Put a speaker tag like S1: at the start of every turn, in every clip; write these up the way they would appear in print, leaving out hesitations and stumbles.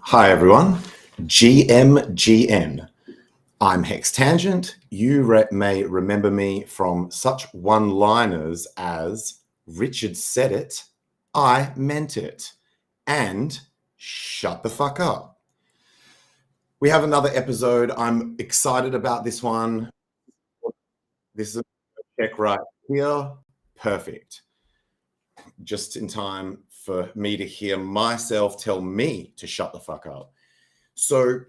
S1: Hi everyone, GMGN. I'm Hex Tangent. You may remember me from such one-liners as Richard said it, I meant it, and shut the fuck up. We have another episode. I'm excited about this one. This is a check right here. Perfect. Just in time for me to hear myself tell me to shut the fuck up. So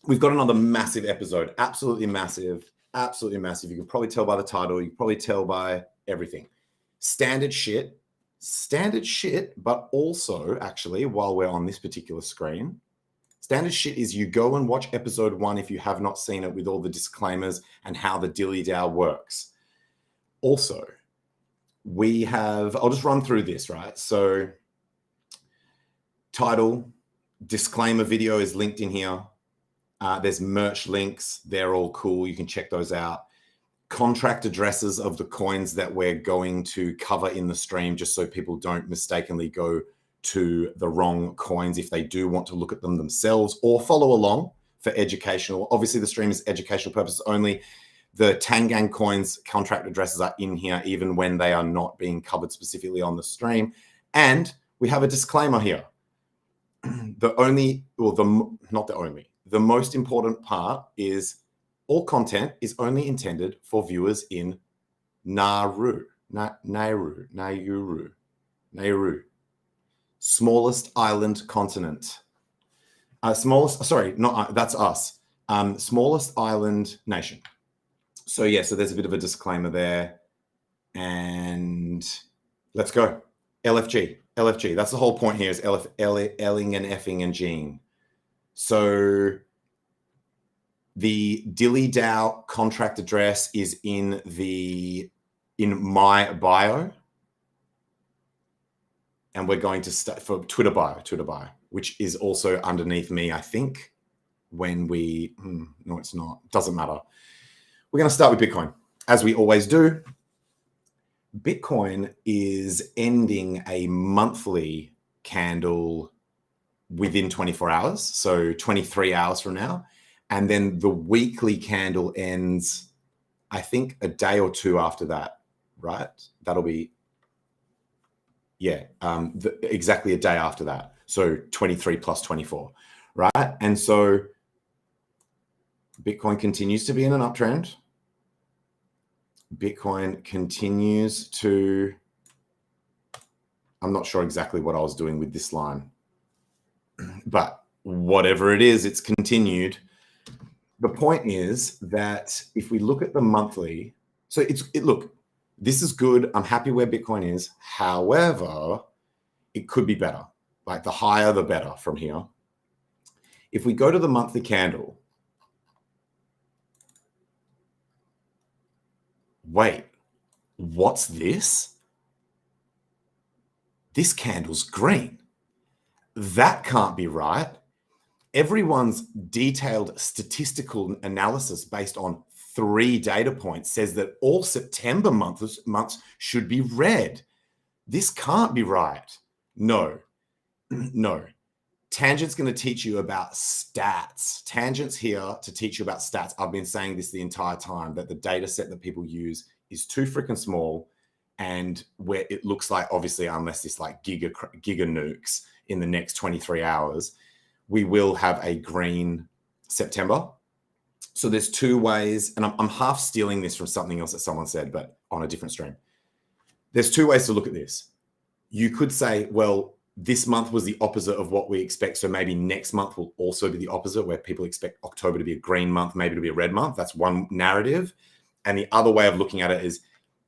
S1: we've got another massive episode, absolutely massive, absolutely massive. You can probably tell by the title, you can probably tell by everything. Standard shit, but also actually while we're on this particular screen, standard shit is you go and watch episode 1 if you have not seen it with all the disclaimers and how the dilly DAO works. Also, we have, I'll just run through this, right? So title, disclaimer video is linked in here. There's merch links. They're all cool. You can check those out. Contract addresses of the coins that we're going to cover in the stream, just so people don't mistakenly go to the wrong coins if they do want to look at them themselves or follow along for educational. Obviously, the stream is educational purposes only. The Tang Gang coins contract addresses are in here, even when they are not being covered specifically on the stream. And we have a disclaimer here. The most important part is all content is only intended for viewers in Nauru, smallest island continent. That's us. Smallest island nation. So yeah, so there's a bit of a disclaimer there, and let's go. LFG. That's the whole point here is Elling and effing and Gene. So the Dilly DAO contract address is in my bio, and we're going to start for Twitter bio, which is also underneath me, I think. When we no, it's not. Doesn't matter. We're going to start with Bitcoin, as we always do. Bitcoin is ending a monthly candle within 24 hours, so 23 hours from now. And then the weekly candle ends, I think, a day or two after that, right? That'll be, yeah, exactly a day after that. So 23 plus 24, right? And so Bitcoin continues to be in an uptrend. Bitcoin continues to, I'm not sure exactly what I was doing with this line, but whatever it is, it's continued. The point is that if we look at the monthly, so look, this is good. I'm happy where Bitcoin is. However, it could be better. Like the higher, the better from here. If we go to the monthly candle, wait, what's this? This candle's green. That can't be right. Everyone's detailed statistical analysis based on 3 data points says that all September months should be red. This can't be right. No. Tangent's going to teach you about stats. Tangent's here to teach you about stats. I've been saying this the entire time, that the data set that people use is too freaking small, and where it looks like, obviously, unless this like giga nukes in the next 23 hours, we will have a green September. So there's 2 ways, and I'm half stealing this from something else that someone said, but on a different stream. There's 2 ways to look at this. You could say, well, this month was the opposite of what we expect, so maybe next month will also be the opposite, where people expect October to be a green month, maybe to be a red month. That's one narrative. And the other way of looking at it is,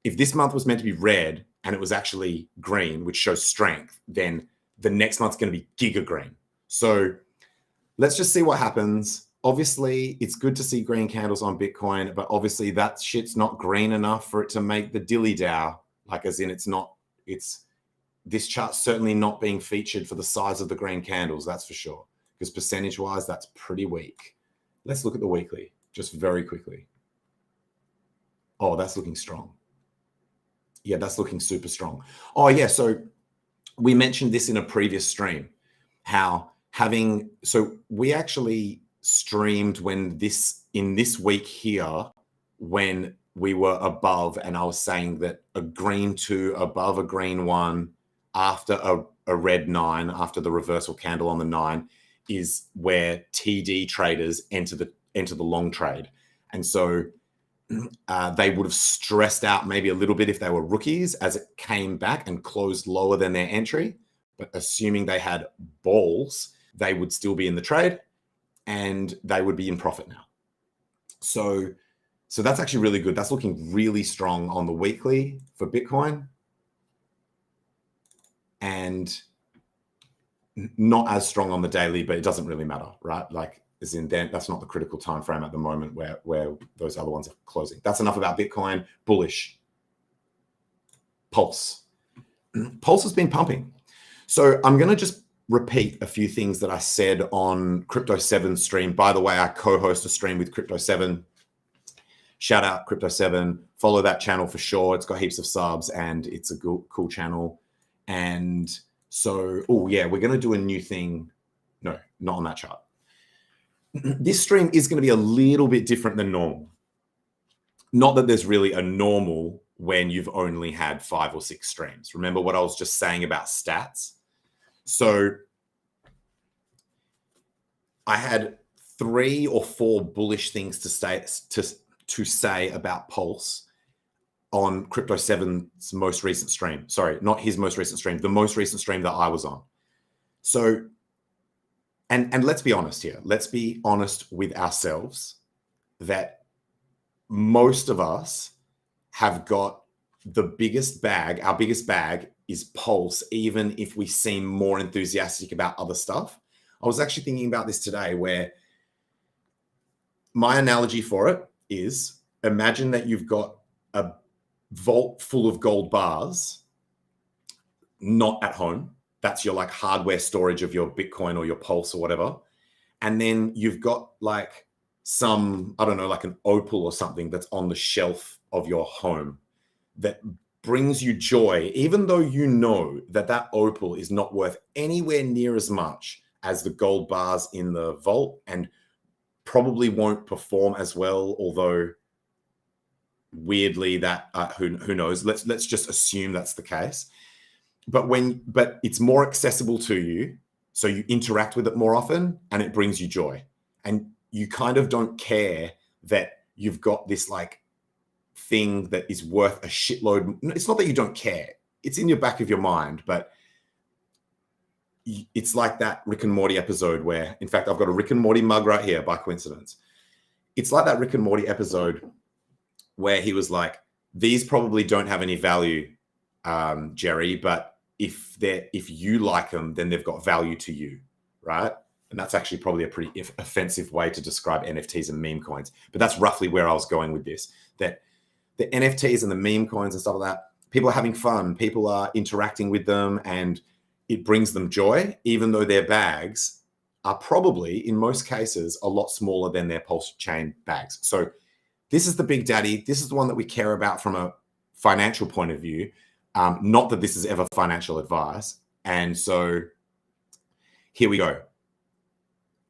S1: if this month was meant to be red and it was actually green, which shows strength, then the next month's going to be giga green. So let's just see what happens. Obviously, it's good to see green candles on Bitcoin, but obviously that shit's not green enough for it to make the Dilly DAO. Like, as in, this chart's certainly not being featured for the size of the green candles, that's for sure. Because percentage-wise, that's pretty weak. Let's look at the weekly, just very quickly. Oh, that's looking strong. Yeah, that's looking super strong. Oh, yeah, so we mentioned this in a previous stream, how so we actually streamed in this week here when we were above, and I was saying that a green 2 above a green 1 after a red 9, after the reversal candle on the 9, is where TD traders enter the long trade. And so they would have stressed out maybe a little bit if they were rookies as it came back and closed lower than their entry. But assuming they had balls, they would still be in the trade and they would be in profit now. So that's actually really good. That's looking really strong on the weekly for Bitcoin, and not as strong on the daily, but it doesn't really matter, right? Like, as in, that's not the critical time frame at the moment where those other ones are closing. That's enough about Bitcoin. Bullish. Pulse. Pulse has been pumping. So I'm going to just repeat a few things that I said on Crypto7 stream. By the way, I co-host a stream with Crypto7. Shout out Crypto7. Follow that channel for sure. It's got heaps of subs and it's a cool channel. And so, oh yeah, we're going to do a new thing. No, not on that chart. This stream is going to be a little bit different than normal. Not that there's really a normal when you've only had 5 or 6 streams. Remember what I was just saying about stats? So I had 3 or 4 bullish things to say about Pulse on Crypto7's most recent stream. Sorry, not his most recent stream, the most recent stream that I was on. So, and let's be honest here. Let's be honest with ourselves that most of us have got the biggest bag. Our biggest bag is Pulse, even if we seem more enthusiastic about other stuff. I was actually thinking about this today, where my analogy for it is, imagine that you've got a vault full of gold bars, not at home. That's your like hardware storage of your Bitcoin or your Pulse or whatever. And then you've got like some, I don't know, like an opal or something that's on the shelf of your home that brings you joy, even though you know that that opal is not worth anywhere near as much as the gold bars in the vault and probably won't perform as well, although weirdly that who knows, let's just assume that's the case. But it's more accessible to you, so you interact with it more often and it brings you joy, and you kind of don't care that you've got this like thing that is worth a shitload. It's not that you don't care, it's in your back of your mind, but it's like that Rick and Morty episode where, in fact, I've got a Rick and Morty mug right here by coincidence. It's like that Rick and Morty episode where he was like, these probably don't have any value, Jerry, but if you like them, then they've got value to you, right? And that's actually probably a pretty offensive way to describe NFTs and meme coins. But that's roughly where I was going with this, that the NFTs and the meme coins and stuff like that, people are having fun, people are interacting with them, and it brings them joy, even though their bags are probably, in most cases, a lot smaller than their Pulse chain bags. So this is the big daddy. This is the one that we care about from a financial point of view. Not that this is ever financial advice. And so here we go.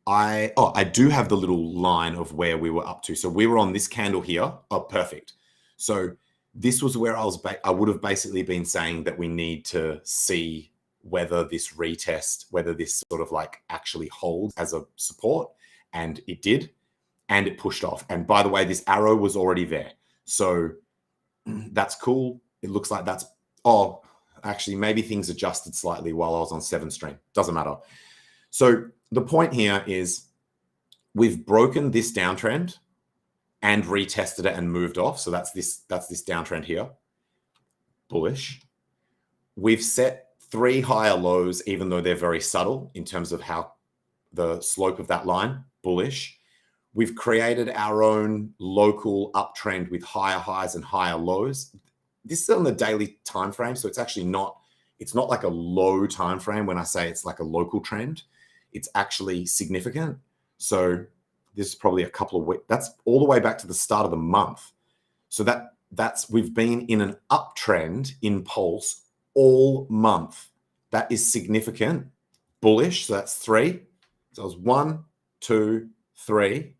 S1: I do have the little line of where we were up to. So we were on this candle here. Oh, perfect. So this was where I would have basically been saying that we need to see whether this retest, whether this sort of like actually holds as a support. And it did. And it pushed off. And by the way, this arrow was already there. So that's cool. It looks like that's, oh, actually, maybe things adjusted slightly while I was on 7 stream. Doesn't matter. So the point here is we've broken this downtrend and retested it and moved off. So that's this downtrend here. Bullish. We've set 3 higher lows, even though they're very subtle in terms of how the slope of that line. Bullish. We've created our own local uptrend with higher highs and higher lows. This is on the daily time frame, so it's actually not, it's not like a low time frame when I say it's like a local trend. It's actually significant. So this is probably a couple of weeks. That's all the way back to the start of the month. So that's we've been in an uptrend in Pulse all month. That is significant. Bullish, so that's 3. So it was 1, 2, 3.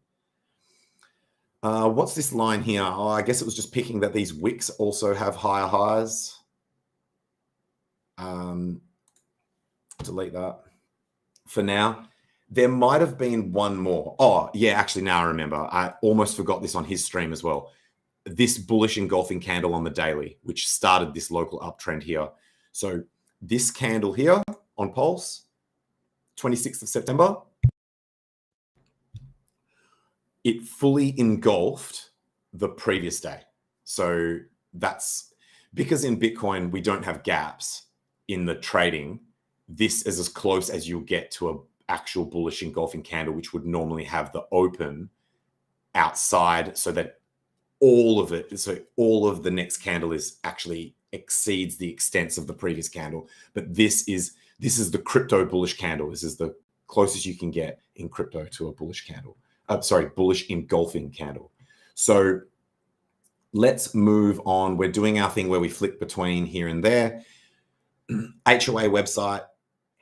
S1: What's this line here? Oh, I guess it was just picking that these wicks also have higher highs. Delete that for now. There might have been one more. Oh, yeah, actually, now I remember. I almost forgot this on his stream as well. This bullish engulfing candle on the daily, which started this local uptrend here. So this candle here on Pulse, 26th of September, it fully engulfed the previous day. So that's because in Bitcoin, we don't have gaps in the trading. This is as close as you'll get to an actual bullish engulfing candle, which would normally have the open outside so that all of it, so all of the next candle is actually exceeds the extents of the previous candle. But this is the crypto bullish candle. This is the closest you can get in crypto to a bullish candle. Bullish engulfing candle. So let's move on. We're doing our thing where we flick between here and there. HOA website,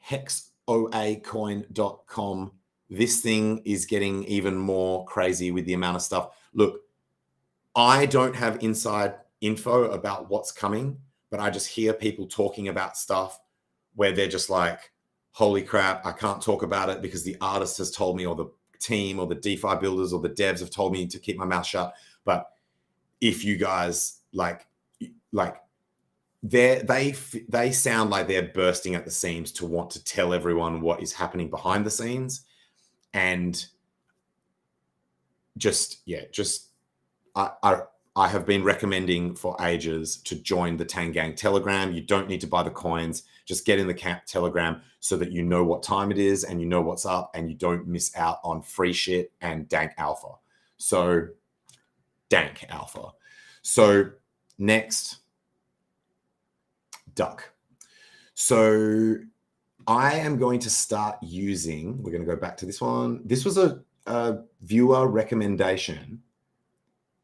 S1: hexoacoin.com. This thing is getting even more crazy with the amount of stuff. Look, I don't have inside info about what's coming, but I just hear people talking about stuff where they're just like, holy crap, I can't talk about it because the artist has told me, or the team or the DeFi builders or the devs have told me to keep my mouth shut. But if you guys they sound like they're bursting at the seams to want to tell everyone what is happening behind the scenes. And I have been recommending for ages to join the Tang Gang Telegram. You don't need to buy the coins. Just get in the Telegram so that you know what time it is and you know what's up and you don't miss out on free shit and dank alpha. So next, duck. So I am going to start using, we're going to go back to this one. This was a viewer recommendation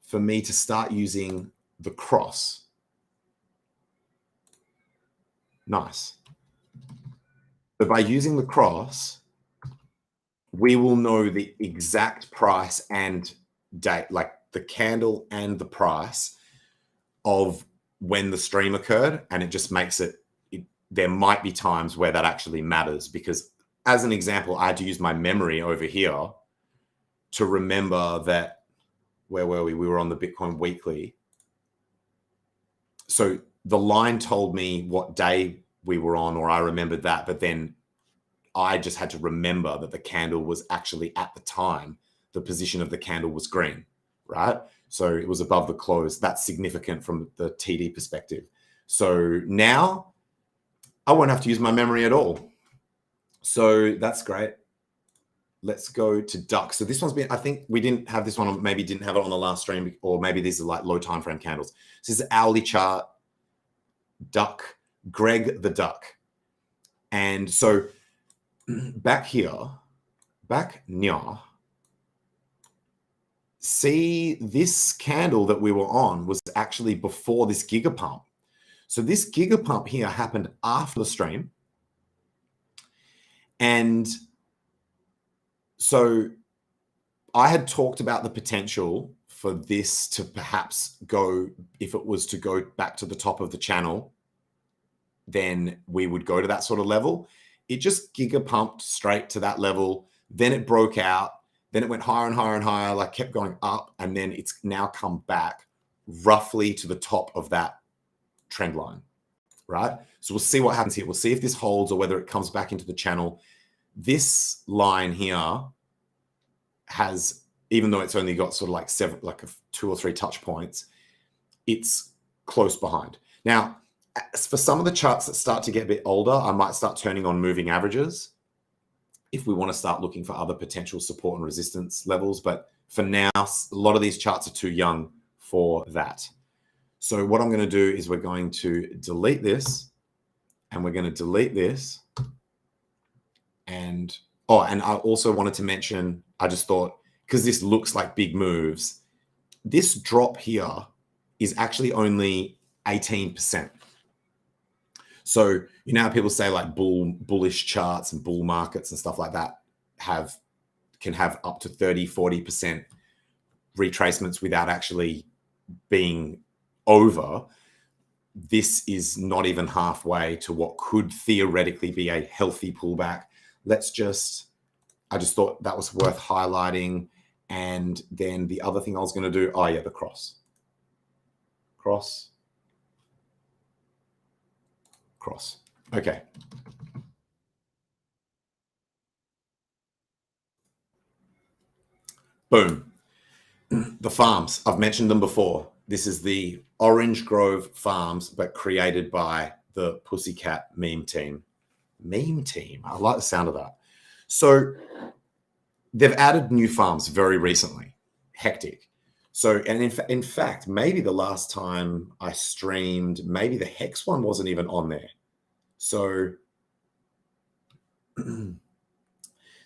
S1: for me to start using the cross. Nice. But by using the cross, we will know the exact price and date, like the candle and the price of when the stream occurred. And it just makes there might be times where that actually matters, because as an example, I had to use my memory over here to remember that, where were we? We were on the Bitcoin weekly. So the line told me what day we were on, or I remembered that, but then I just had to remember that the candle was actually, at the time, the position of the candle was green, right? So it was above the close. That's significant from the TD perspective. So now I won't have to use my memory at all. So that's great. Let's go to duck. So this one's been, I think we didn't have this one, or maybe didn't have it on the last stream, or maybe these are like low time frame candles. This is an hourly chart, duck, Greg the duck. And so back near, see, this candle that we were on was actually before this gigapump. So this gigapump here happened after the stream. And so I had talked about the potential for this to perhaps go, if it was to go back to the top of the channel, then we would go to that sort of level. It just gigapumped straight to that level. Then it broke out. Then it went higher and higher and higher, like kept going up. And then it's now come back roughly to the top of that trend line, right? So we'll see what happens here. We'll see if this holds or whether it comes back into the channel. This line here has, even though it's only got sort of like 2 or 3 touch points, it's close behind. Now, for some of the charts that start to get a bit older, I might start turning on moving averages if we want to start looking for other potential support and resistance levels. But for now, a lot of these charts are too young for that. So what I'm going to do is we're going to delete this, and we're going to delete this. And I also wanted to mention, I just thought, because this looks like big moves, this drop here is actually only 18%. So, you know how people say like bullish charts and bull markets and stuff like that. can have up to 30-40% retracements without actually being over. This is not even halfway to what could theoretically be a healthy pullback. I just thought that was worth highlighting. And then the other thing I was going to do, oh yeah, the cross. Okay. Boom. The farms, I've mentioned them before. This is the Orange Grove Farms, but created by the Pussycat meme team. I like the sound of that. So they've added new farms very recently. Hectic. So, and in fact, maybe the last time I streamed, maybe the Hex one wasn't even on there. So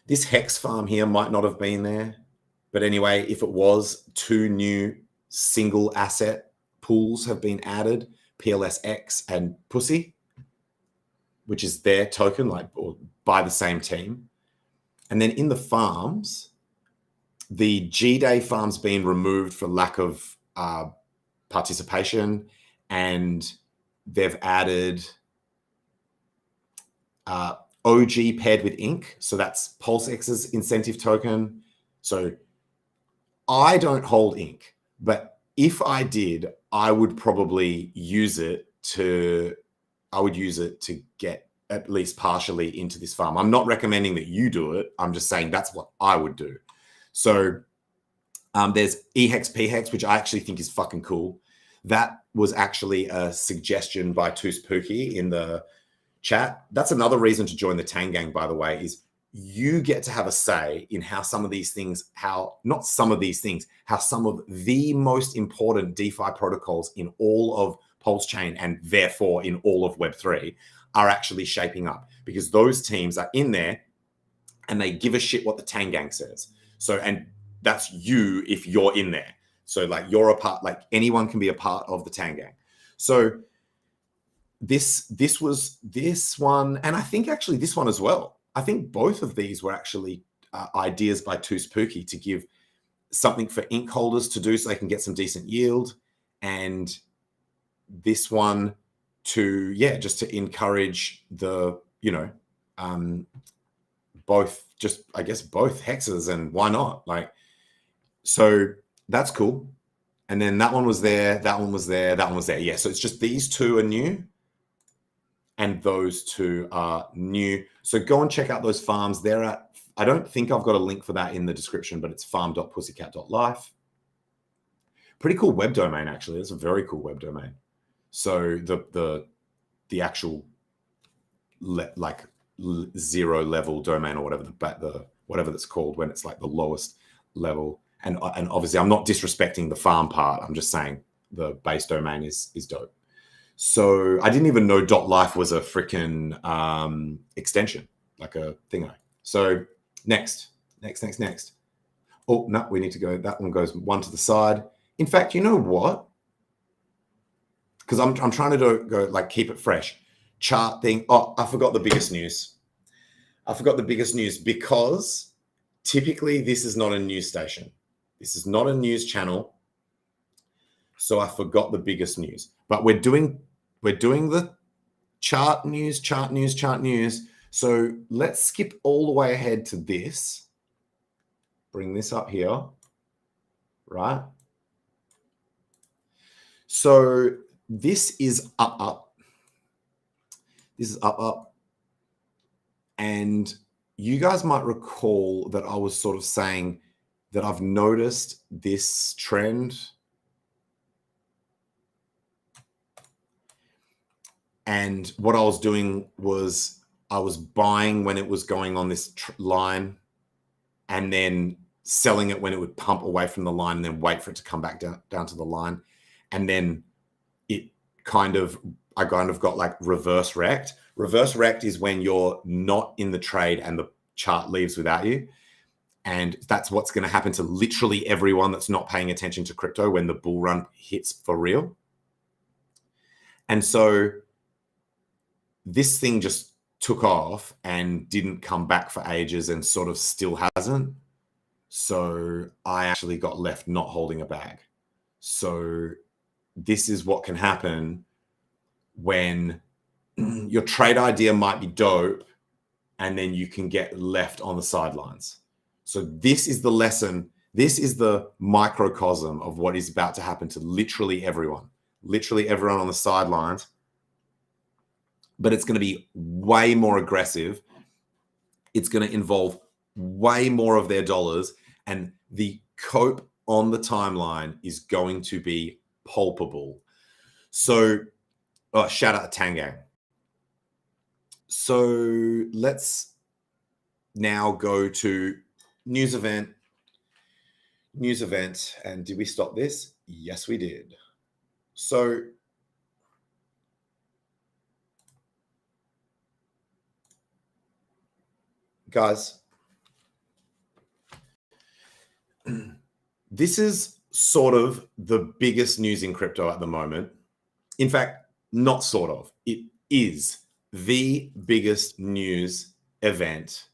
S1: this Hex farm here might not have been there. But anyway, if it was, 2 new single asset pools have been added, PLSX and Pussy, which is their token, like, or by the same team. And then in the farms, the GDAY farm's been removed for lack of participation, and they've added OG paired with Ink. So that's PulseX's incentive token. So I don't hold Ink, but if I did, I would probably use it to get at least partially into this farm. I'm not recommending that you do it. I'm just saying that's what I would do. So there's EHEX PHEX, which I actually think is fucking cool. That was actually a suggestion by Too Spooky in the chat. That's another reason to join the Tang Gang, by the way, is you get to have a say in how some of these things, how some of the most important DeFi protocols in all of Pulse Chain and therefore in all of Web3 are actually shaping up, because those teams are in there and they give a shit what the Tang Gang says. So, and that's you if you're in there. So like you're a part, like anyone can be a part of the Tang Gang. So this one, and I think actually this one as well. I think both of these were actually ideas by Too Spooky to give something for ink holders to do so they can get some decent yield. And this one to, yeah, just to encourage the, both, just, I guess, both hexes, and why not? Like, so that's cool. And then that one was there, that one was there, that one was there. Yeah, so it's just these two are new and those two are new. So go and check out those farms. They're at, I don't think I've got a link for that in the description, but it's farm.pussycat.life. Pretty cool web domain, actually. It's a very cool web domain. So the actual like 0 level domain, or whatever whatever that's called when it's like the lowest level. And obviously I'm not disrespecting the farm part. I'm just saying the base domain is dope. So I didn't even know .life was a freaking extension, like a thingo. So next. Oh, no, we need to go. That one goes one to the side. In fact, you know what? Because I'm trying to go like keep it fresh. Chart thing. Oh, I forgot the biggest news. Because typically this is not a news station. This is not a news channel. So I forgot the biggest news. But we're doing the chart news. So let's skip all the way ahead to this. Bring this up here, right? So this is up. This is up. And you guys might recall that I was sort of saying that I've noticed this trend. And what I was doing was I was buying when it was going on this line and then selling it when it would pump away from the line and then wait for it to come back down to the line. And then I kind of got like reverse wrecked. Reverse wrecked is when you're not in the trade and the chart leaves without you. And that's what's going to happen to literally everyone that's not paying attention to crypto when the bull run hits for real. And so this thing just took off and didn't come back for ages and sort of still hasn't. So I actually got left not holding a bag. So this is what can happen when your trade idea might be dope and then you can get left on the sidelines. So this is the lesson. This is the microcosm of what is about to happen to literally everyone on the sidelines. But it's going to be way more aggressive. It's going to involve way more of their dollars, and the cope on the timeline is going to be palpable. So, shout out to Tang Gang. So let's now go to news event. And did we stop this? Yes, we did. So guys, this is sort of the biggest news in crypto at the moment. In fact, not sort of. It is the biggest news event.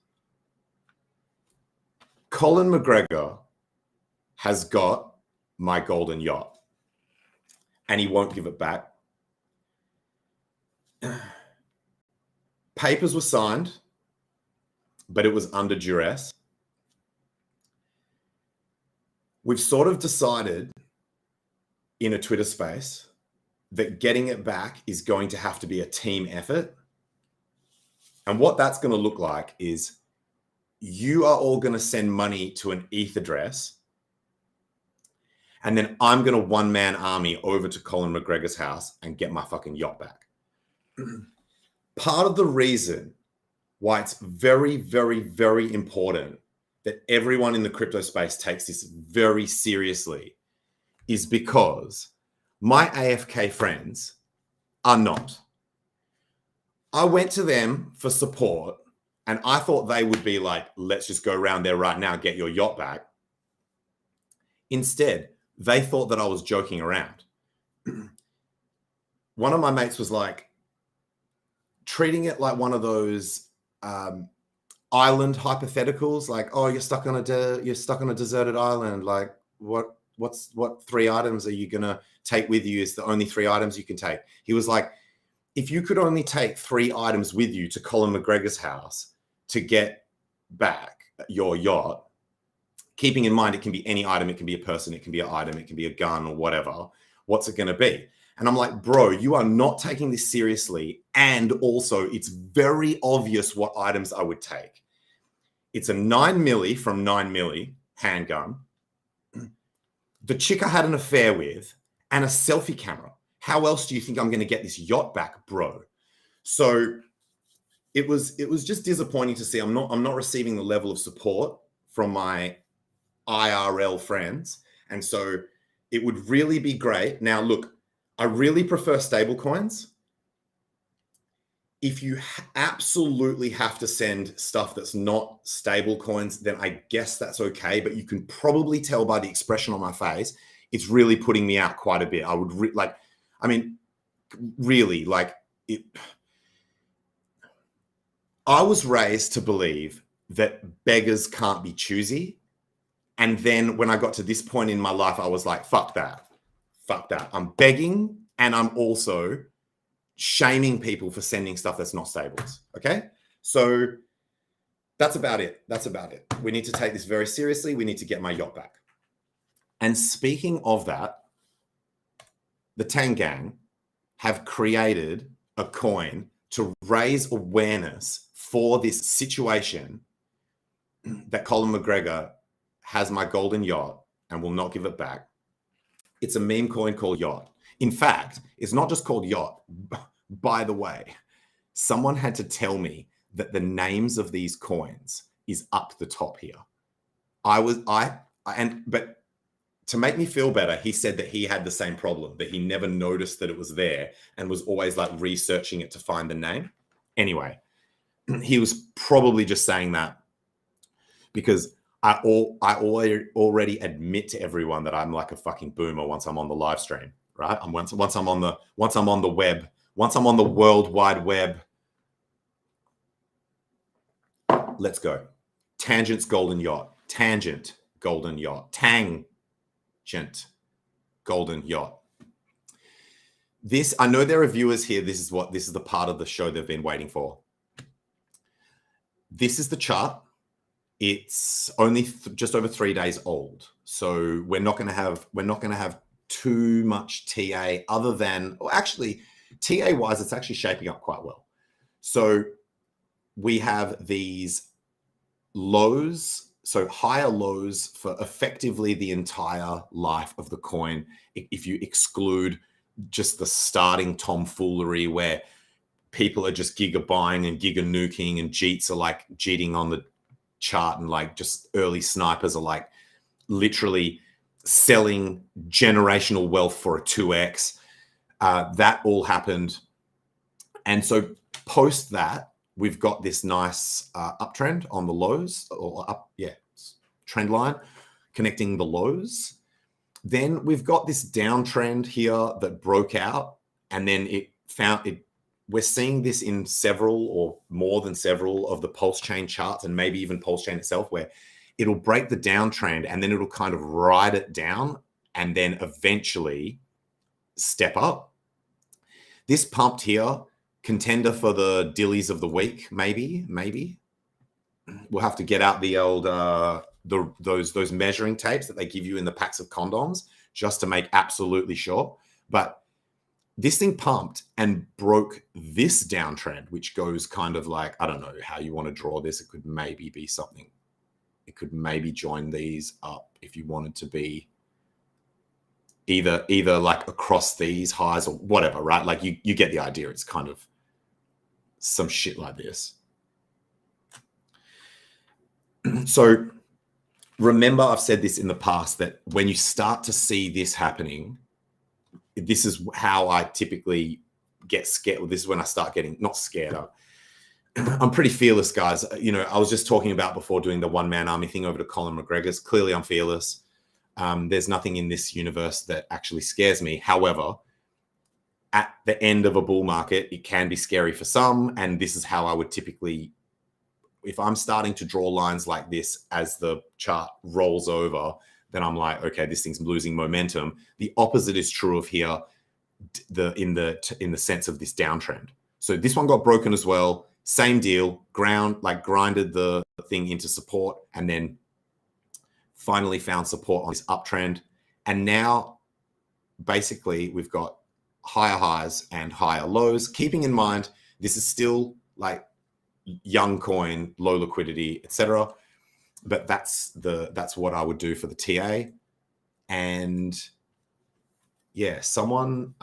S1: Colin McGregor has got my golden yacht, and he won't give it back. Papers were signed, but it was under duress. We've sort of decided in a Twitter space that getting it back is going to have to be a team effort. And what that's going to look like is you are all going to send money to an ETH address, and then I'm going to one-man army over to Colin McGregor's house and get my fucking yacht back. Part of the reason why it's very, very, very important that everyone in the crypto space takes this very seriously is because my AFK friends are not. I went to them for support and I thought they would be like, let's just go around there right now, get your yacht back. Instead, they thought that I was joking around. One of my mates was like, treating it like one of those island hypotheticals, like, oh, you're stuck on a deserted island. Like, what 3 items are you gonna take with you? Is the only 3 items you can take. He was like, if you could only take 3 items with you to Colin McGregor's house to get back your yacht, keeping in mind it can be any item, it can be a person, it can be an item, it can be a gun or whatever. What's it gonna be? And I'm like, bro, you are not taking this seriously. And also, it's very obvious what items I would take. It's a 9 milli from 9 milli handgun, the chick I had an affair with, and a selfie camera. How else do you think I'm going to get this yacht back, bro? So it was just disappointing to see. I'm not receiving the level of support from my IRL friends, and so it would really be great. Now, look, I really prefer stable coins. If you absolutely have to send stuff that's not stable coins, then I guess that's okay. But you can probably tell by the expression on my face, it's really putting me out quite a bit. I would I was raised to believe that beggars can't be choosy. And then when I got to this point in my life, I was like, fuck that. I'm begging, and I'm also shaming people for sending stuff that's not stables. Okay. So that's about it. We need to take this very seriously. We need to get my yacht back. And speaking of that, the Tang Gang have created a coin to raise awareness for this situation that Colin McGregor has my golden yacht and will not give it back. It's a meme coin called Yacht. In fact, it's not just called Yacht. By the way, someone had to tell me that the names of these coins is up the top here. But to make me feel better, he said that he had the same problem, that he never noticed that it was there and was always like researching it to find the name. Anyway, he was probably just saying that because I already admit to everyone that I'm like a fucking boomer once I'm on the live stream, right? Once I'm on the web, once I'm on the World Wide Web, let's go. Tangent's Golden Yacht. Tangent, Golden Yacht. Tangent, Golden Yacht. This, I know there are viewers here. This is the part of the show they've been waiting for. This is the chart. It's only just over 3 days old. So we're not going to have too much TA other than, well, actually TA wise, it's actually shaping up quite well. So we have these lows, so higher lows for effectively the entire life of the coin. If you exclude just the starting tomfoolery where people are just giga buying and giga nuking and jeets are like jeeting on the chart and like just early snipers are like literally selling generational wealth for a 2x. That all happened. And so post that, we've got this nice uptrend on the lows, or trend line connecting the lows. Then we've got this downtrend here that broke out, and then we're seeing this in several or more than several of the pulse chain charts, and maybe even pulse chain itself, where it'll break the downtrend and then it'll kind of ride it down and then eventually step up. This pumped here, contender for the Dillyz of the week, maybe. We'll have to get out the old those measuring tapes that they give you in the packs of condoms just to make absolutely sure. But this thing pumped and broke this downtrend, which goes kind of like, I don't know how you want to draw this. It could maybe be something. It could maybe join these up if you wanted to be either like across these highs or whatever, right? Like you get the idea. It's kind of some shit like this. So remember, I've said this in the past, that when you start to see this happening, this is how I typically get scared. Well, this is when I start getting not scared. I'm pretty fearless, guys. You know, I was just talking about before doing the one-man army thing over to Colin McGregor's. Clearly, I'm fearless. There's nothing in this universe that actually scares me. However, at the end of a bull market, it can be scary for some. And this is how I would typically, if I'm starting to draw lines like this as the chart rolls over, then I'm like, okay, this thing's losing momentum. The opposite is true of here, in the sense of this downtrend. So this one got broken as well. Same deal, grinded the thing into support and then finally found support on this uptrend. And now basically we've got higher highs and higher lows, keeping in mind, this is still like young coin, low liquidity, etc. But that's what I would do for the TA. And yeah, someone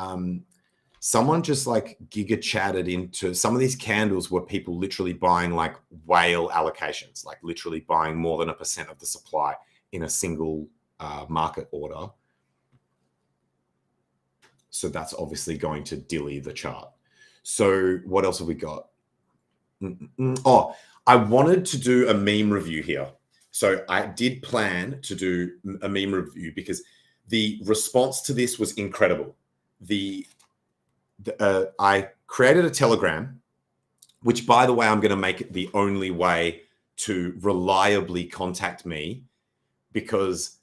S1: just like giga chatted into some of these candles where people literally buying like whale allocations, like literally buying more than 1% of the supply in a single market order. So that's obviously going to dilly the chart. So what else have we got? Oh, I wanted to do a meme review here. So I did plan to do a meme review because the response to this was incredible. I created a Telegram, which, by the way, I'm going to make it the only way to reliably contact me, because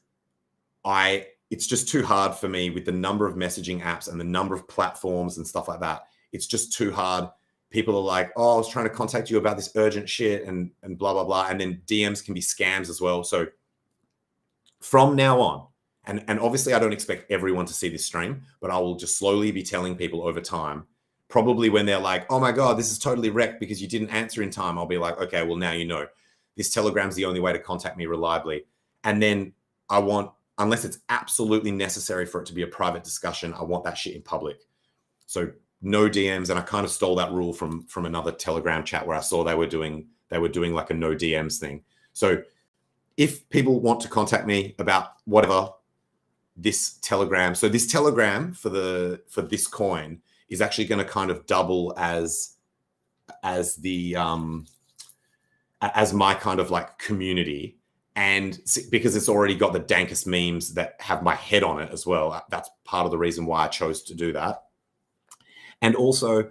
S1: it's just too hard for me with the number of messaging apps and the number of platforms and stuff like that. It's just too hard. People are like, oh, I was trying to contact you about this urgent shit and blah, blah, blah. And then DMs can be scams as well. So from now on, and obviously I don't expect everyone to see this stream, but I will just slowly be telling people over time, probably when they're like, oh my God, this is totally wrecked because you didn't answer in time. I'll be like, okay, well, now you know. This Telegram's the only way to contact me reliably. And then I want, unless it's absolutely necessary for it to be a private discussion, I want that shit in public. So no DMs. And I kind of stole that rule from another Telegram chat where I saw they were doing like a no DMs thing. So if people want to contact me about whatever, this Telegram, so this Telegram for this coin is actually going to kind of double as my kind of like community. And because it's already got the dankest memes that have my head on it as well. That's part of the reason why I chose to do that. And also,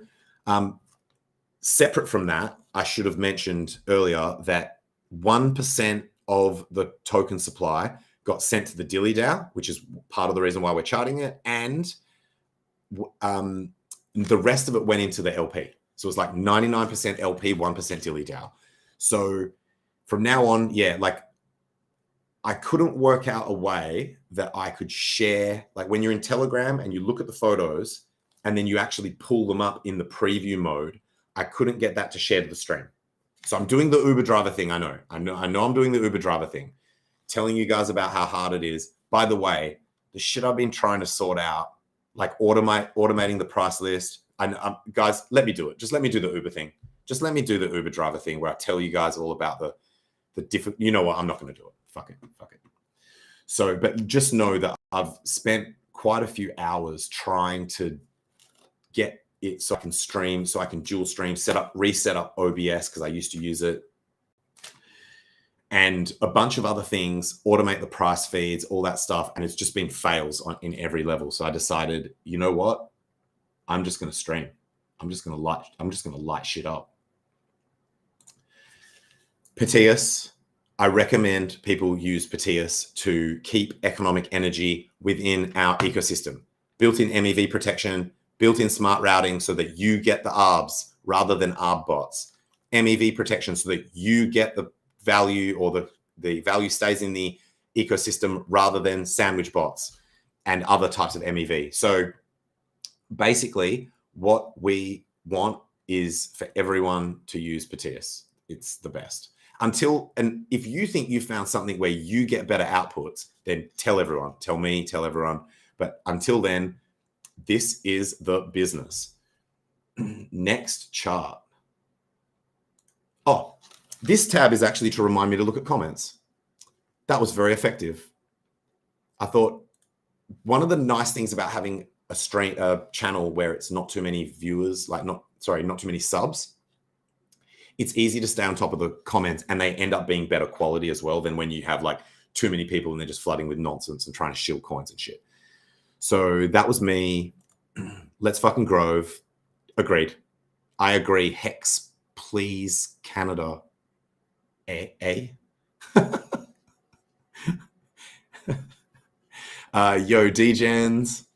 S1: separate from that, I should have mentioned earlier that 1% of the token supply got sent to the DILLY DAO, which is part of the reason why we're charting it. And the rest of it went into the LP. So it's like 99% LP, 1% DILLY DAO. So from now on, yeah, like I couldn't work out a way that I could share, like when you're in Telegram and you look at the photos and then you actually pull them up in the preview mode, I couldn't get that to share to the stream. So I'm doing the Uber driver thing. I know I'm doing the Uber driver thing, telling you guys about how hard it is. By the way, the shit I've been trying to sort out, like automating the price list. And guys, let me do it. Just let me do the Uber thing. Just let me do the Uber driver thing where I tell you guys all about the different, you know what, I'm not going to do it. Fuck it. So, but just know that I've spent quite a few hours trying to get it so I can stream, so I can dual stream, reset up OBS because I used to use it, and a bunch of other things, automate the price feeds, all that stuff. And it's just been fails in every level. So I decided, you know what? I'm just going to stream. I'm just going to light shit up. Proteus. I recommend people use Proteus to keep economic energy within our ecosystem. Built-in MEV protection, built-in smart routing so that you get the ARBs rather than ARB bots. MEV protection so that you get the value, or the value stays in the ecosystem rather than sandwich bots and other types of MEV. So basically what we want is for everyone to use Proteus. It's the best. And if you think you found something where you get better outputs, then tell everyone, tell me, tell everyone. But until then, this is the business. Next chart. Oh, this tab is actually to remind me to look at comments. That was very effective. I thought one of the nice things about having a channel where it's not too many viewers, not too many subs, it's easy to stay on top of the comments, and they end up being better quality as well than when you have like too many people and they're just flooding with nonsense and trying to shield coins and shit. So that was me. Let's fucking Grove. Agreed. I agree. Hex, please, Canada. Yo, DGens.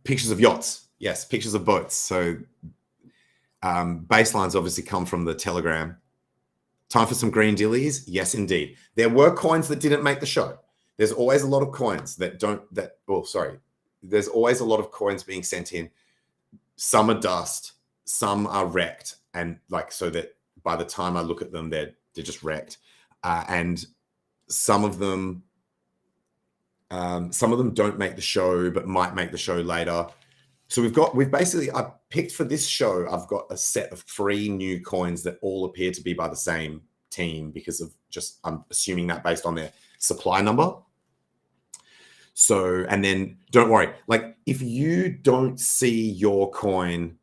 S1: Pictures of yachts. Yes, pictures of boats. So baselines obviously come from the Telegram. Time for some green dillies? Yes, indeed. There were coins that didn't make the show. There's always a lot of coins that there's always a lot of coins being sent in. Some are dust, some are wrecked. And so that by the time I look at them, they're just wrecked. And some of them don't make the show, but might make the show later. So I picked for this show, I've got a set of 3 new coins that all appear to be by the same team because of I'm assuming that based on their supply number. So, and then don't worry, if you don't see your coin,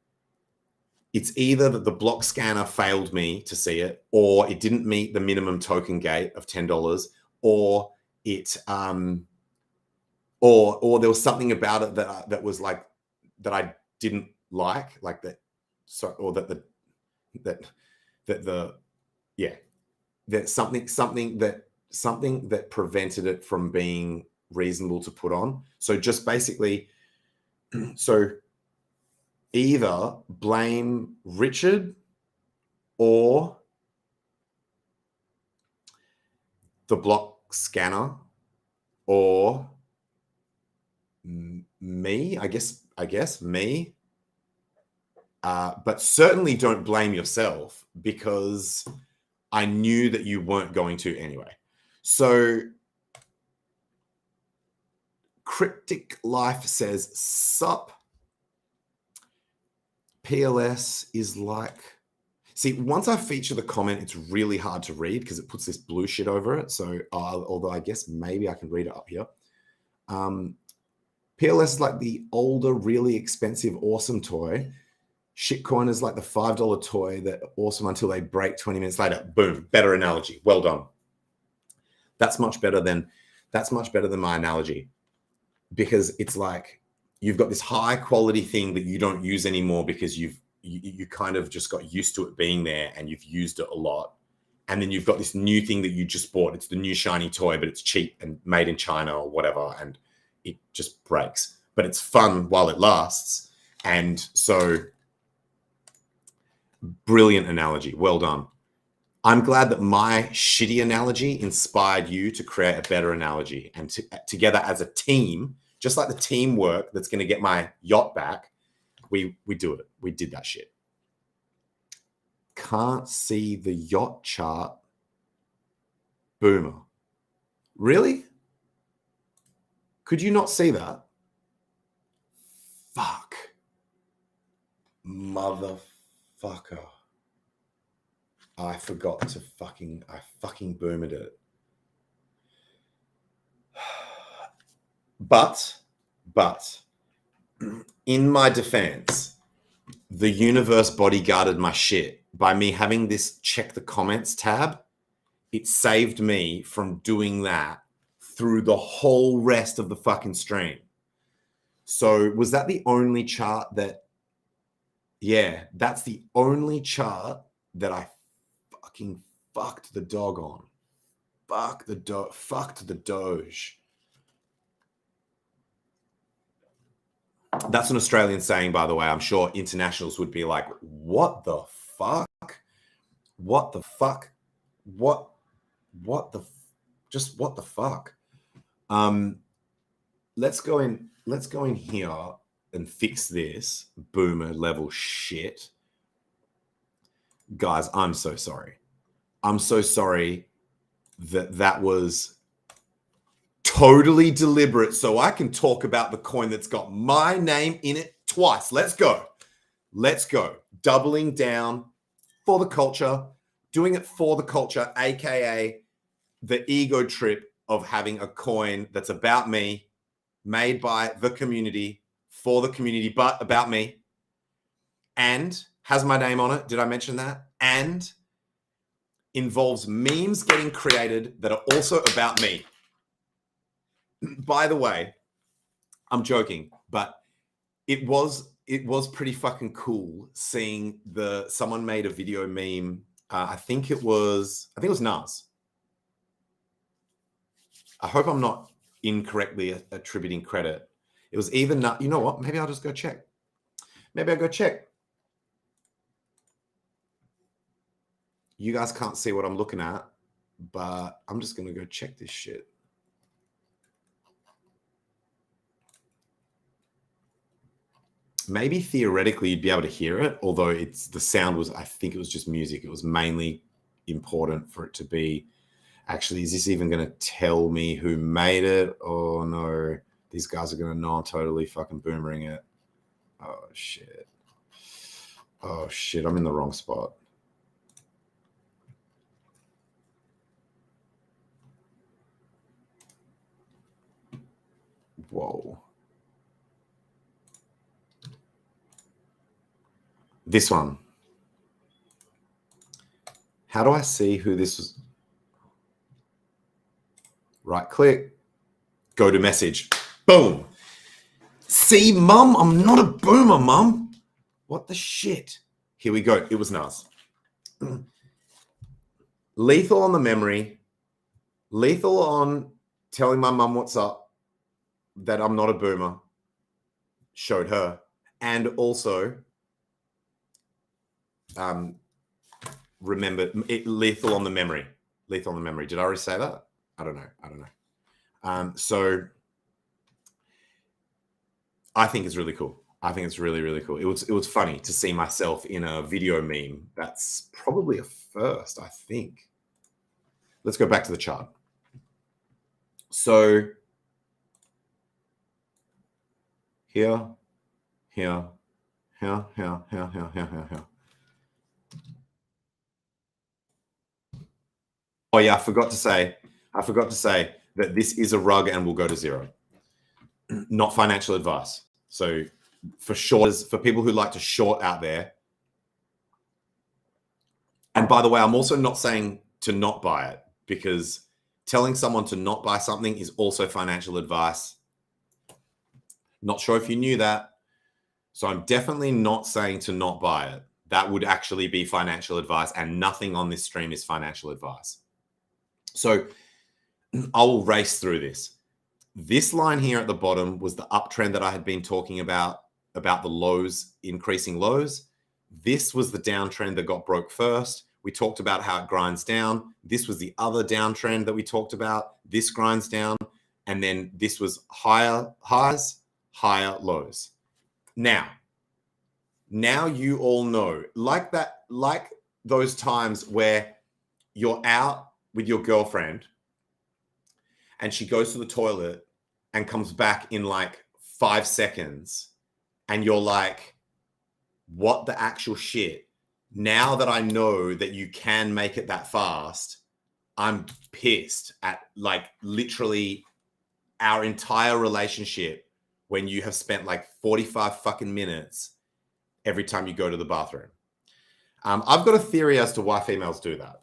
S1: it's either that the block scanner failed me to see it, or it didn't meet the minimum token gate of $10, or it, or there was something about it that was that I didn't like that. So, or that something that prevented it from being reasonable to put on. So just basically, so either blame Richard or the block scanner or me, I guess me. But certainly don't blame yourself, because I knew that you weren't going to anyway. So Cryptic Life says, sup. PLS is see, once I feature the comment, it's really hard to read because it puts this blue shit over it. So although I guess maybe I can read it up here. PLS is like the older, really expensive, awesome toy. Shitcoin is like the $5 toy that awesome until they break 20 minutes later. Boom, better analogy. Well done. That's much better than my analogy, because it's like you've got this high quality thing that you don't use anymore because you kind of just got used to it being there and you've used it a lot. And then you've got this new thing that you just bought. It's the new shiny toy, but it's cheap and made in China or whatever. And it just breaks, but it's fun while it lasts. And so brilliant analogy. Well done. I'm glad that my shitty analogy inspired you to create a better analogy. And together as a team, just like the teamwork that's going to get my yacht back, we do it. We did that shit. Can't see the yacht chart. Boomer. Really? Could you not see that? Fuck. Motherfucker. I forgot to I fucking boomered it. But in my defense, the universe bodyguarded my shit by me having this check the comments tab. It saved me from doing that through the whole rest of the fucking stream. So was that the only chart that, yeah, that's the only chart that I fucking fucked the dog on. Fucked the Doge. That's an Australian saying, by the way. I'm sure internationals would be like, what the fuck? What the fuck? What the fuck? Let's go in here and fix this boomer level shit. Guys, I'm so sorry. I'm so sorry that was totally deliberate so I can talk about the coin that's got my name in it twice. Let's go. Doubling down for the culture, doing it for the culture, aka the ego trip of having a coin that's about me, made by the community, for the community, but about me, and has my name on it. Did I mention that? And involves memes getting created that are also about me. By the way, I'm joking, but it was pretty fucking cool seeing someone made a video meme. I think it was Nas. I hope I'm not incorrectly attributing credit. It was either Nas. You know what? Maybe I'll just go check. You guys can't see what I'm looking at, but I'm just going to go check this shit. Maybe theoretically you'd be able to hear it, although the sound was, I think it was just music. It was mainly important for it to be, actually, is this even going to tell me who made it? Oh no, these guys are going to know I'm totally fucking boomering it. Oh shit, I'm in the wrong spot. Whoa. This one. How do I see who this was? Right click, go to message. Boom. See, mum, I'm not a boomer, mum. What the shit? Here we go. It was Nas. Lethal on the memory. Lethal on telling my mum what's up, that I'm not a boomer. Showed her. And also, remember it, lethal on the memory. Did I already say that? I don't know. So I think it's really cool. I think it's really, really cool. It was funny to see myself in a video meme. That's probably a first, I think. Let's go back to the chart. So here. Oh yeah, I forgot to say that this is a rug and will go to zero. Not financial advice. So for shorters, for people who like to short out there. And by the way, I'm also not saying to not buy it, because telling someone to not buy something is also financial advice. Not sure if you knew that. So I'm definitely not saying to not buy it. That would actually be financial advice, and nothing on this stream is financial advice. So I'll race through this. This line here at the bottom was the uptrend that I had been talking about the lows, increasing lows. This was the downtrend that got broke first. We talked about how it grinds down. This was the other downtrend that we talked about. This grinds down. And then this was higher highs, higher lows. Now you all know, like those times where you're out with your girlfriend and she goes to the toilet and comes back in like 5 seconds and you're like, what the actual shit? Now that I know that you can make it that fast, I'm pissed at like literally our entire relationship when you have spent like 45 fucking minutes every time you go to the bathroom. I've got a theory as to why females do that,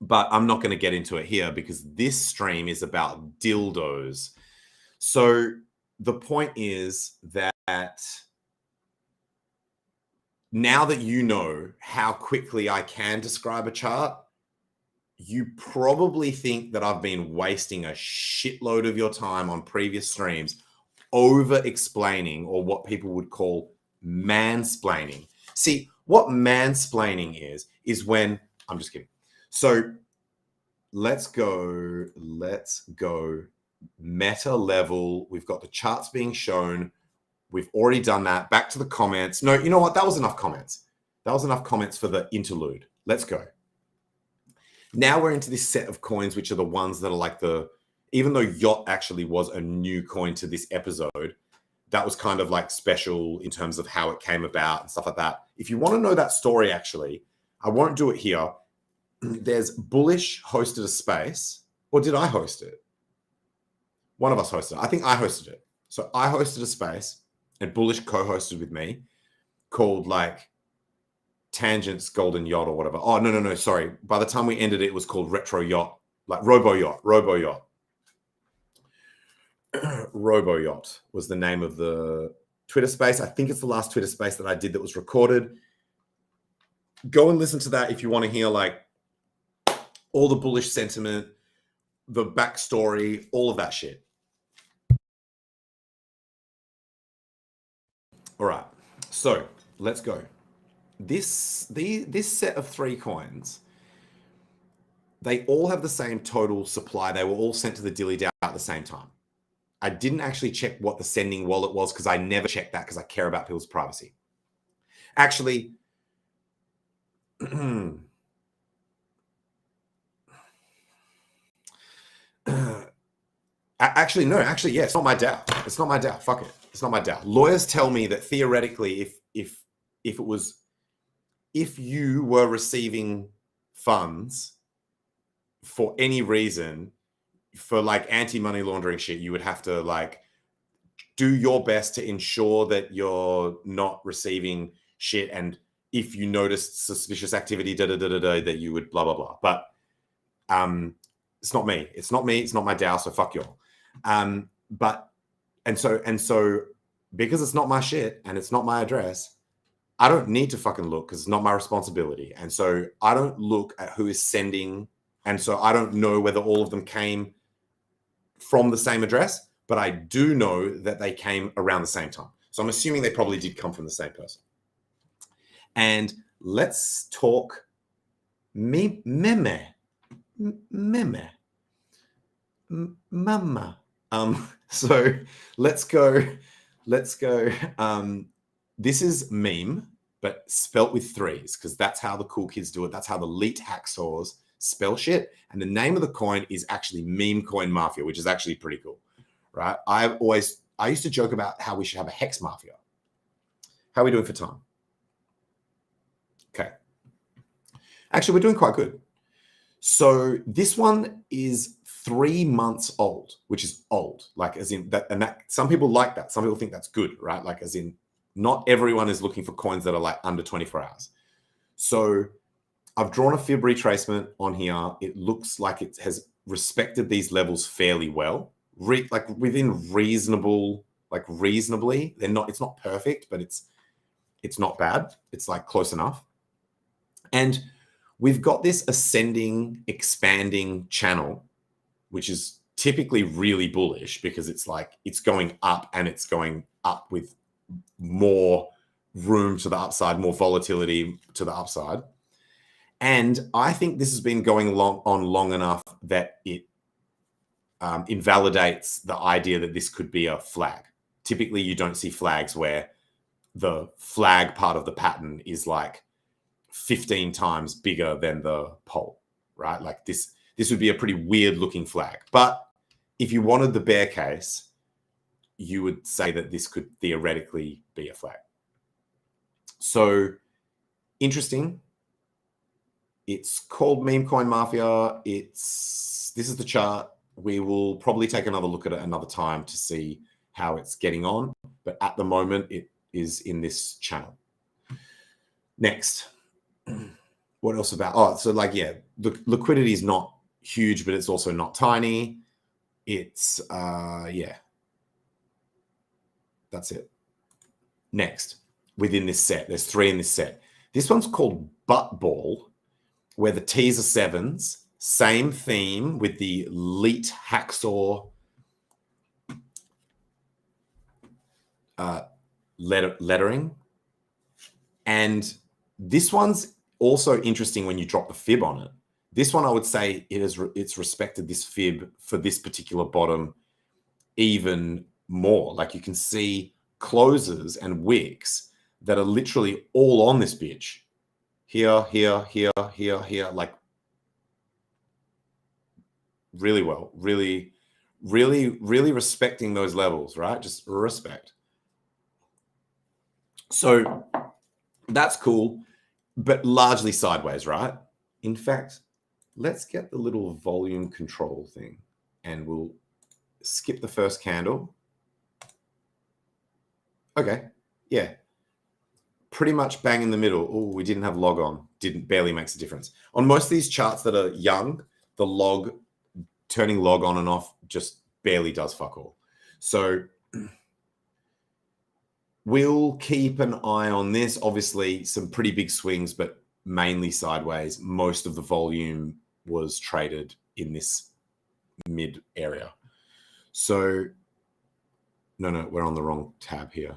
S1: but I'm not going to get into it here because this stream is about dildos. So the point is that now that you know how quickly I can describe a chart, you probably think that I've been wasting a shitload of your time on previous streams over explaining, or what people would call mansplaining. See, what mansplaining is when, I'm just kidding. So let's go meta level. We've got the charts being shown. We've already done that. Back to the comments. No, you know what? That was enough comments. That was enough comments for the interlude. Let's go. Now we're into this set of coins, which are the ones that are like even though yacht actually was a new coin to this episode, that was kind of like special in terms of how it came about and stuff like that. If you want to know that story, actually, I won't do it here. There's Bullish hosted a space, or did I host it? One of us hosted it. I think I hosted it. So I hosted a space and Bullish co-hosted with me called like Tangents Golden Yacht or whatever. Oh, no, sorry. By the time we ended it, it was called Retro Yacht, like Robo Yacht. Robo Yacht was the name of the Twitter space. I think it's the last Twitter space that I did that was recorded. Go and listen to that if you want to hear like all the bullish sentiment, the backstory, all of that shit. All right, so let's go. This set of 3 coins, they all have the same total supply. They were all sent to the Dilly DAO at the same time. I didn't actually check what the sending wallet was because I never check that because I care about people's privacy. Actually, no, yeah, it's not my DAO. It's not my DAO. Fuck it. It's not my DAO. Lawyers tell me that theoretically, if you were receiving funds for any reason, for like anti-money laundering shit, you would have to like do your best to ensure that you're not receiving shit. And if you noticed suspicious activity, that you would blah, blah, blah. But it's not me. It's not me. It's not my DAO. So fuck y'all. And so because it's not my shit and it's not my address, I don't need to fucking look because it's not my responsibility. And so I don't look at who is sending. And so I don't know whether all of them came from the same address, but I do know that they came around the same time. So I'm assuming they probably did come from the same person. And let's talk mama. So let's go. This is meme, but spelt with 3s because that's how the cool kids do it. That's how the elite hacksaws spell shit. And the name of the coin is actually Meme Coin Mafia, which is actually pretty cool, right? I used to joke about how we should have a hex mafia. How are we doing for time? Okay. Actually, we're doing quite good. So this one is 3 months old, which is old, like as in that, and that some people like that. Some people think that's good, right? Like as in not everyone is looking for coins that are like under 24 hours. So I've drawn a fib retracement on here. It looks like it has respected these levels fairly well, like within reasonable like reasonably. It's not perfect, but it's not bad. It's like close enough. And we've got this ascending, expanding channel, which is typically really bullish because it's like it's going up and it's going up with more room to the upside, more volatility to the upside. And I think this has been going on long enough that it invalidates the idea that this could be a flag. Typically, you don't see flags where the flag part of the pattern is like 15 times bigger than the pole, right? Like this would be a pretty weird looking flag. But if you wanted the bear case, you would say that this could theoretically be a flag. So interesting. It's called Meme Coin Mafia. This is the chart. We will probably take another look at it another time to see how it's getting on. But at the moment, it is in this channel. Next. What else about? Oh, so like, yeah, the liquidity is not huge, but it's also not tiny. It's, yeah. That's it. Next, within this set, there's 3 in this set. This one's called Butt Ball, where the T's are 7s. Same theme with the Leet Hacksaw lettering. And this one's also interesting when you drop the fib on it. This one, I would say it's respected this fib for this particular bottom even more. Like you can see closes and wicks that are literally all on this bitch. Here, here, here, here, here, like really well, really, really, really respecting those levels, right? Just respect. So that's cool, but largely sideways, right? In fact, let's get the little volume control thing and we'll skip the first candle. Okay, yeah. Pretty much bang in the middle. Oh, we didn't have log on. Barely makes a difference. On most of these charts that are young, the log, turning log on and off just barely does fuck all. So we'll keep an eye on this. Obviously, some pretty big swings, but mainly sideways. Most of the volume was traded in this mid area. So, no, we're on the wrong tab here.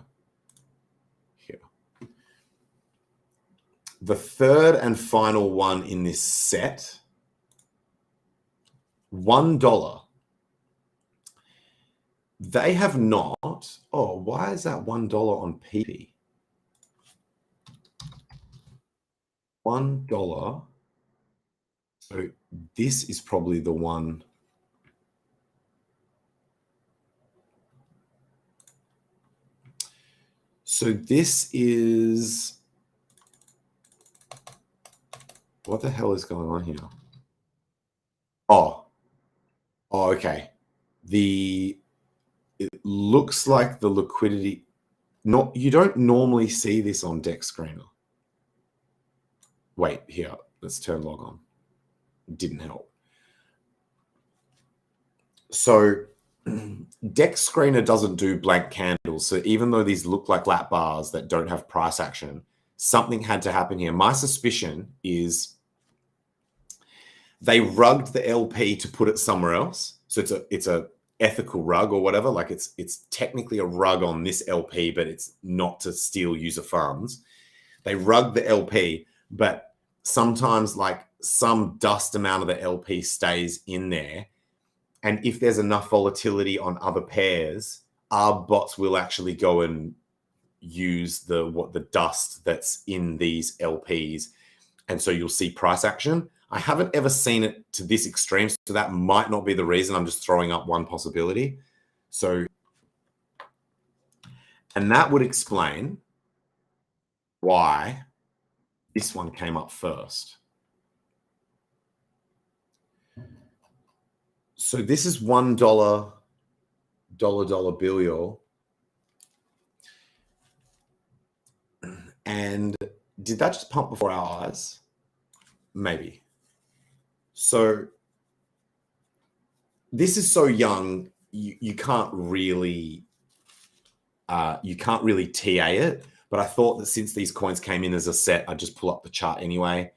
S1: The third and final one in this set, $1. They have not. Oh, why is that $1 on PEPE? $1. So this is probably the one. So this is. What the hell is going on here? Oh, okay. It looks like the liquidity. You don't normally see this on Deck Screener. Wait, here. Let's turn log on. Didn't help. So Deck Screener doesn't do blank candles. So even though these look like flat bars that don't have price action, something had to happen here. My suspicion is they rugged the LP to put it somewhere else. So it's a ethical rug or whatever. Like it's technically a rug on this LP, but it's not to steal user funds. They rugged the LP, but sometimes like some dust amount of the LP stays in there. And if there's enough volatility on other pairs, our bots will actually go and use the dust that's in these LPs. And so you'll see price action. I haven't ever seen it to this extreme, so that might not be the reason. I'm just throwing up one possibility. So, and that would explain why this one came up first. So this is $1 dollar bill. And did that just pump before our eyes? Maybe. So this is so young, you can't really you can't really TA it, but I thought that since these coins came in as a set, I'd just pull up the chart anyway.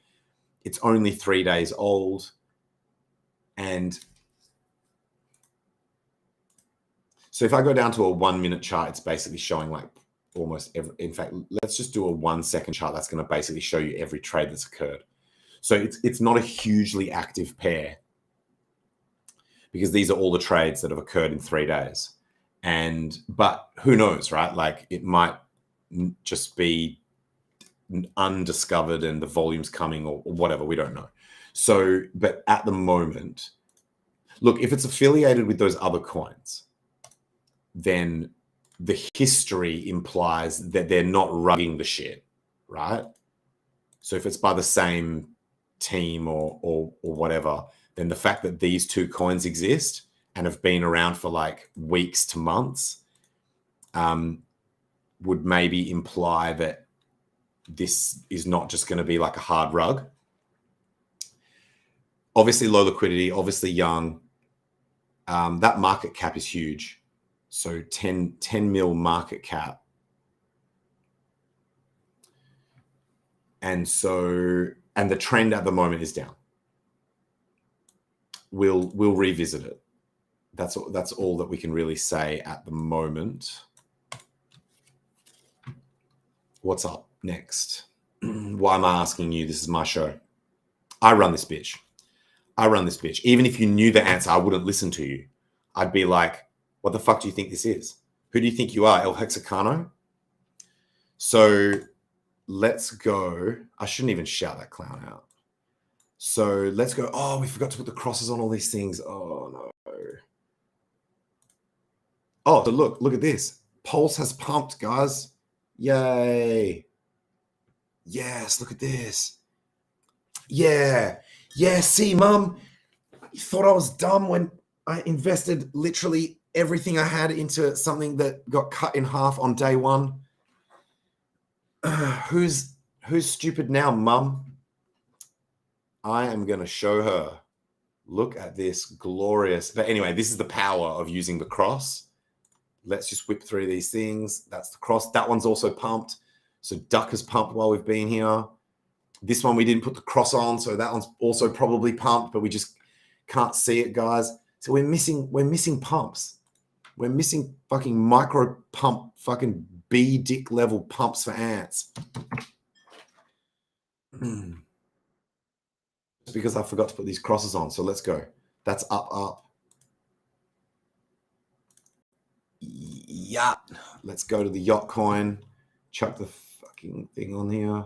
S1: It's only 3 days old. And so if I go down to a 1 minute chart, it's basically showing like almost every, in fact, let's just do a 1 second chart. That's going to basically show you every trade that's occurred. So it's not a hugely active pair because these are all the trades that have occurred in 3 days. But who knows, right? Like it might just be undiscovered and the volume's coming or whatever, we don't know. So, but at the moment, look, if it's affiliated with those other coins, then the history implies that they're not rugging the shit, right? So if it's by the same team or whatever, then the fact that these two coins exist and have been around for like weeks to months would maybe imply that this is not just going to be like a hard rug. Obviously low liquidity, obviously young. That market cap is huge. So 10 mil market cap. And the trend at the moment is down. We'll revisit it. That's all that we can really say at the moment. What's up next? Why am I asking you? This is my show. I run this bitch. I run this bitch. Even if you knew the answer, I wouldn't listen to you. I'd be like, what the fuck do you think this is? Who do you think you are, El Hexicano? So let's go. I shouldn't even shout that clown out. So let's go. Oh, we forgot to put the crosses on all these things. Oh, no. Oh, so look at this. Pulse has pumped, guys. Yay. Yes, look at this. Yeah. Yeah, see, Mum, you thought I was dumb when I invested literally everything I had into something that got cut in half on day one. Who's stupid now, Mum? I am going to show her. Look at this glorious. But anyway, this is the power of using the cross. Let's just whip through these things. That's the cross. That one's also pumped. So Duck has pumped while we've been here. This one we didn't put the cross on, so that one's also probably pumped, but we just can't see it, guys. So we're missing pumps. We're missing fucking micro pump, fucking B dick level pumps for ants. Just because I forgot to put these crosses on. So let's go. That's up. Yeah. Let's go to the yacht coin. Chuck the fucking thing on here.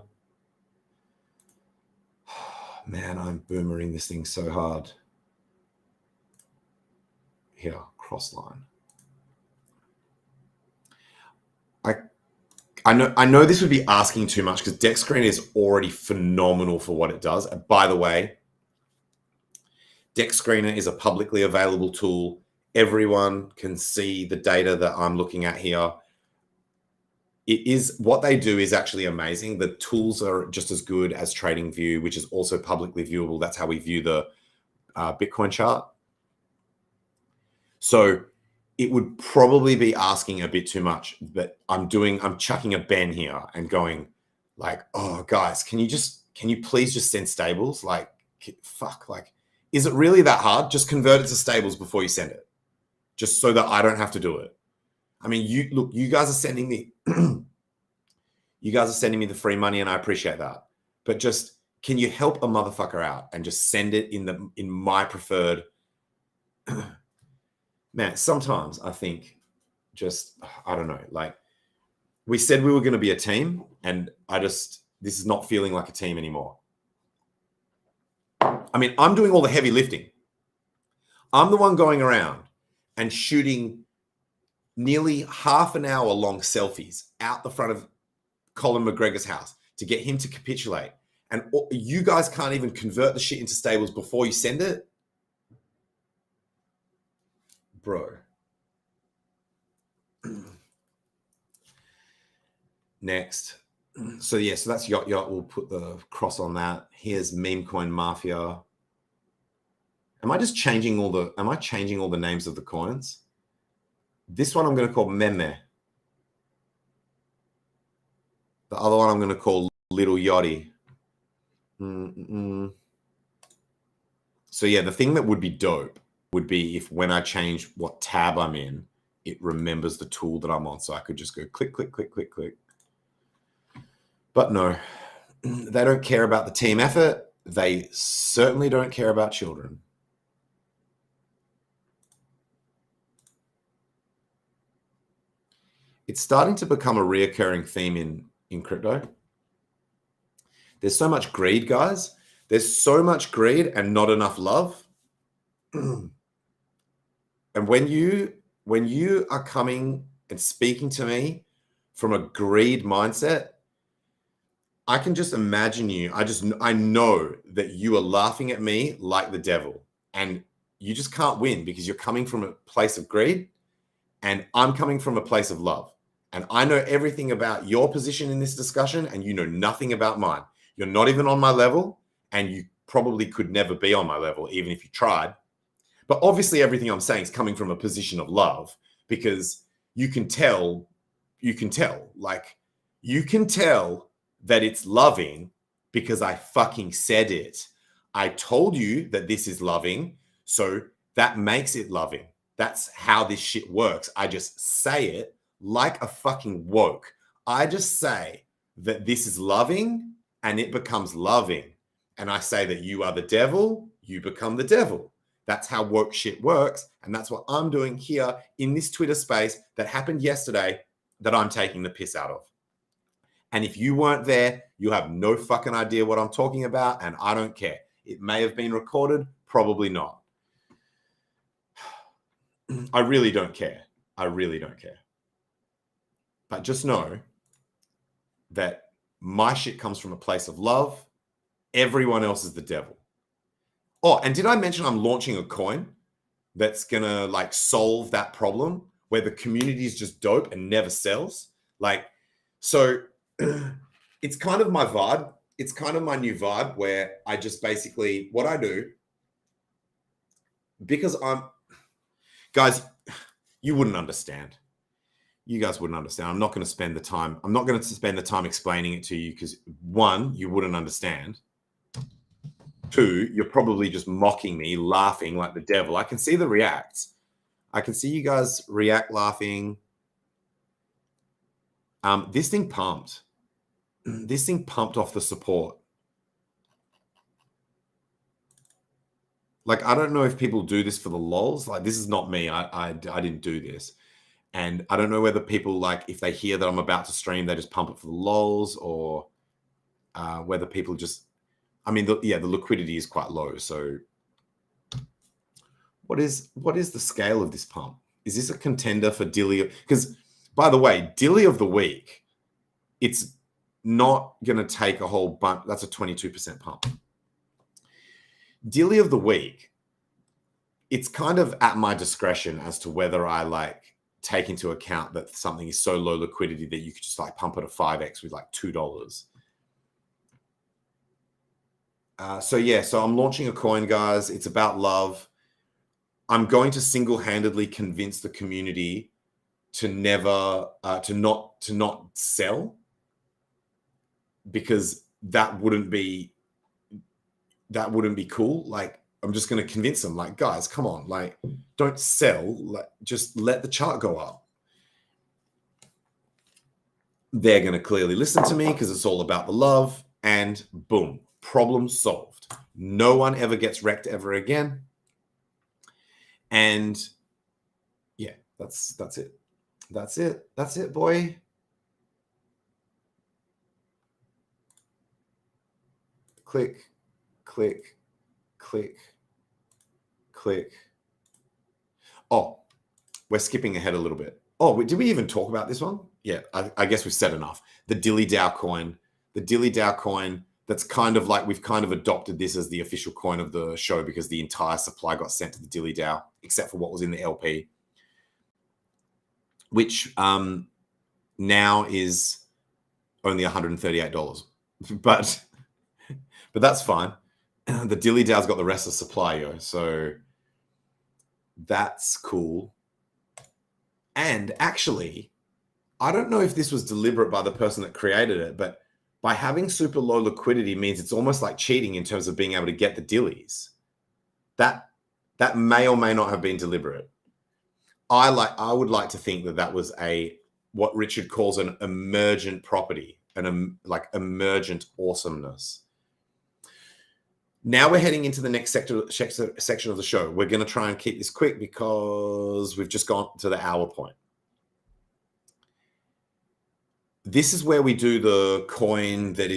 S1: Man, I'm boomering this thing so hard. Here, cross line. I know this would be asking too much because Deck Screener is already phenomenal for what it does. And by the way, Deck Screener is a publicly available tool. Everyone can see the data that I'm looking at here. It is what they do is actually amazing. The tools are just as good as TradingView, which is also publicly viewable. That's how we view the Bitcoin chart. So it would probably be asking a bit too much, but I'm chucking a Ben here and going like, oh guys, can you please just send stables? Like, fuck, like, is it really that hard? Just convert it to stables before you send it, just so that I don't have to do it. I mean, you guys are sending me, you guys are sending me the free money and I appreciate that. But just, can you help a motherfucker out and just send it in my preferred, man, sometimes I think just, I don't know, like we said we were going to be a team and this is not feeling like a team anymore. I mean, I'm doing all the heavy lifting. I'm the one going around and shooting nearly half an hour long selfies out the front of Colin McGregor's house to get him to capitulate. And you guys can't even convert the shit into stables before you send it? Bro. Next. So yeah, so that's Yacht. We'll put the cross on that. Here's Meme Coin Mafia. Am I changing all the names of the coins? This one I'm going to call Meme. The other one I'm going to call Little Yachty. So yeah, the thing that would be dope would be if when I change what tab I'm in, it remembers the tool that I'm on. So I could just go click, click, click, click, click. But no, they don't care about the team effort. They certainly don't care about children. It's starting to become a reoccurring theme in crypto. There's so much greed, guys. There's so much greed and not enough love. And when you are coming and speaking to me from a greed mindset, I can just imagine you. I know that you are laughing at me like the devil, and you just can't win because you're coming from a place of greed and I'm coming from a place of love. And I know everything about your position in this discussion and you know nothing about mine. You're not even on my level and you probably could never be on my level, even if you tried. But obviously everything I'm saying is coming from a position of love because you can tell that it's loving because I fucking said it. I told you that this is loving, so that makes it loving. That's how this shit works. I just say it like a fucking woke. I just say that this is loving and it becomes loving. And I say that you are the devil, you become the devil. That's how woke shit works. And that's what I'm doing here in this Twitter space that happened yesterday that I'm taking the piss out of. And if you weren't there, you have no fucking idea what I'm talking about, and I don't care. It may have been recorded, probably not. I really don't care. I really don't care. But just know that my shit comes from a place of love. Everyone else is the devil. Oh, and did I mention I'm launching a coin that's going to like solve that problem where the community is just dope and never sells? Like, so it's kind of my vibe. It's kind of my new vibe where I just basically, what I do, because guys, you wouldn't understand. You guys wouldn't understand. I'm not going to spend the time explaining it to you because one, you wouldn't understand. Two, you're probably just mocking me, laughing like the devil. I can see the reacts. I can see you guys react laughing. This thing pumped. This thing pumped off the support. Like, I don't know if people do this for the lols. Like, this is not me. I didn't do this. And I don't know whether people, like, if they hear that I'm about to stream, they just pump it for the lols, or whether people just, I mean, the liquidity is quite low. So what is the scale of this pump? Is this a contender for Dilly? Because, by the way, Dilly of the week, it's not going to take a whole bunch. That's a 22% pump. Dilly of the week, it's kind of at my discretion as to whether I like take into account that something is so low liquidity that you could just like pump it a 5x with like $2. So I'm launching a coin, guys. It's about love. I'm going to single-handedly convince the community to never, to not sell, because that wouldn't be cool. Like, I'm just going to convince them, like, guys, come on, like, don't sell, like, just let the chart go up. They're going to clearly listen to me because it's all about the love, and boom, problem solved. No one ever gets wrecked ever again. And yeah, that's it. That's it, boy. Click, click, click, click. Oh, we're skipping ahead a little bit. Oh, did we even talk about this one? Yeah, I guess we've said enough. The DILLY coin. The DILLY coin, that's kind of like, we've kind of adopted this as the official coin of the show because the entire supply got sent to the DILLY, except for what was in the LP, which now is only $138. But that's fine. The DILLY's got the rest of the supply, yo. So that's cool. And actually, I don't know if this was deliberate by the person that created it, but by having super low liquidity means it's almost like cheating in terms of being able to get the Dillyz. That may or may not have been deliberate. I would like to think that that was what Richard calls an emergent property, like emergent awesomeness. Now we're heading into the next section of the show. We're going to try and keep this quick because we've just gone to the hour point. This is where we do the coin that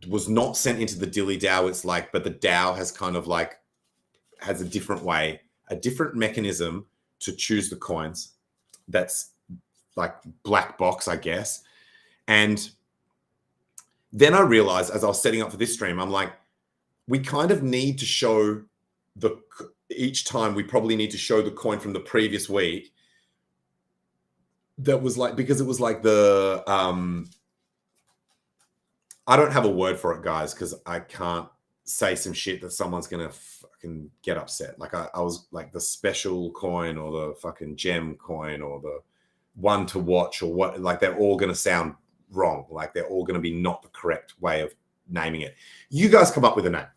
S1: was not sent into the Dilly DAO. It's like, but the DAO has kind of like, has a different way, a different mechanism to choose the coins. That's like black box, I guess. And then I realized as I was setting up for this stream, I'm like, we kind of need to show each time we probably need to show the coin from the previous week. That was like, because it was like the, I don't have a word for it, guys, because I can't say some shit that someone's going to fucking get upset. Like I was like the special coin or the fucking gem coin or the one to watch or what, like they're all going to sound wrong. Like they're all going to be not the correct way of naming it. You guys come up with a name.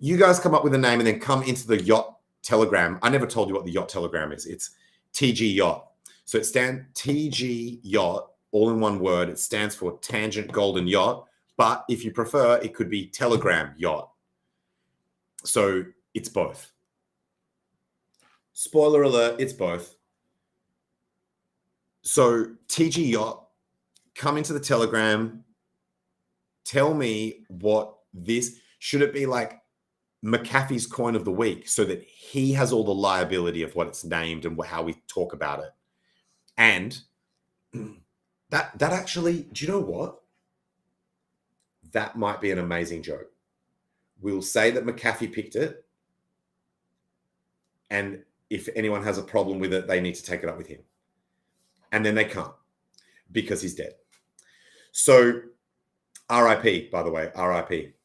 S1: You guys come up with a name and then come into the yacht telegram. I never told you what the yacht telegram is. It's TG yacht. So it stands TG yacht, all in one word. It stands for Tangent Golden Yacht. But if you prefer, it could be Telegram Yacht. So it's both. Spoiler alert, it's both. So TG Yacht, come into the Telegram. Tell me what this, should it be like McAfee's coin of the week so that he has all the liability of what it's named and how we talk about it? And that actually, do you know what? That might be an amazing joke. We'll say that McAfee picked it. And if anyone has a problem with it, they need to take it up with him. And then they can't because he's dead. So RIP, by the way, RIP.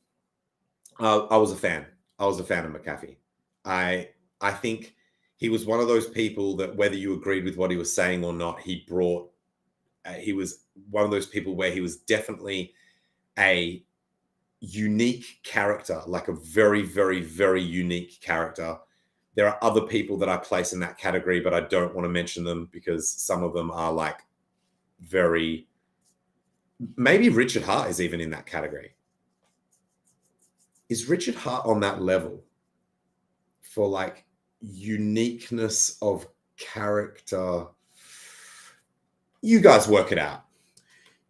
S1: I was a fan. I was a fan of McAfee. I think he was one of those people that whether you agreed with what he was saying or not, he was one of those people where he was definitely a unique character, like a very, very, very unique character. There are other people that I place in that category, but I don't want to mention them because some of them are like maybe Richard Hart is even in that category. Is Richard Hart on that level for like uniqueness of character? You guys work it out.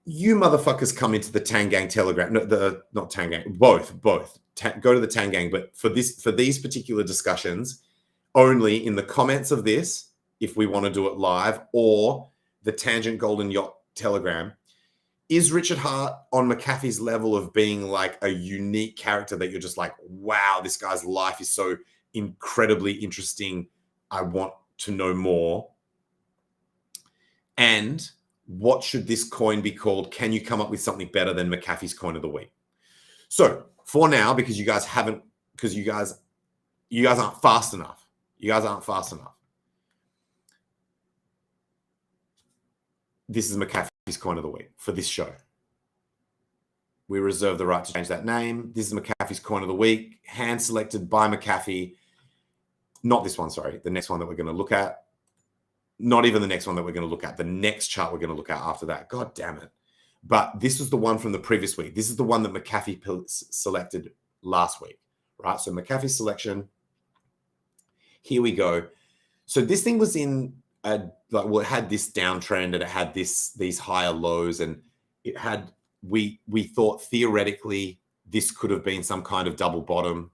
S1: You motherfuckers come into the Tang Gang Telegram. No, not Tang Gang. Both. Go to the Tang Gang. But for these particular discussions, only in the comments of this, if we want to do it live, or the Tangent Golden Yacht Telegram. Is Richard Hart on McAfee's level of being like a unique character that you're just like, wow, this guy's life is so incredibly interesting. I want to know more. And what should this coin be called? Can you come up with something better than McAfee's coin of the week? So for now, because you guys aren't fast enough. You guys aren't fast enough. This is McAfee's coin of the week for this show. We reserve the right to change that name. This is McAfee's coin of the week, hand selected by McAfee. Not this one, sorry. The next one that we're going to look at. Not even the next one that we're going to look at. The next chart we're going to look at after that. God damn it. But this was the one from the previous week. This is the one that McAfee selected last week, right? So McAfee selection. Here we go. So this thing was in it had this downtrend and it had these higher lows, and it had we thought theoretically this could have been some kind of double bottom,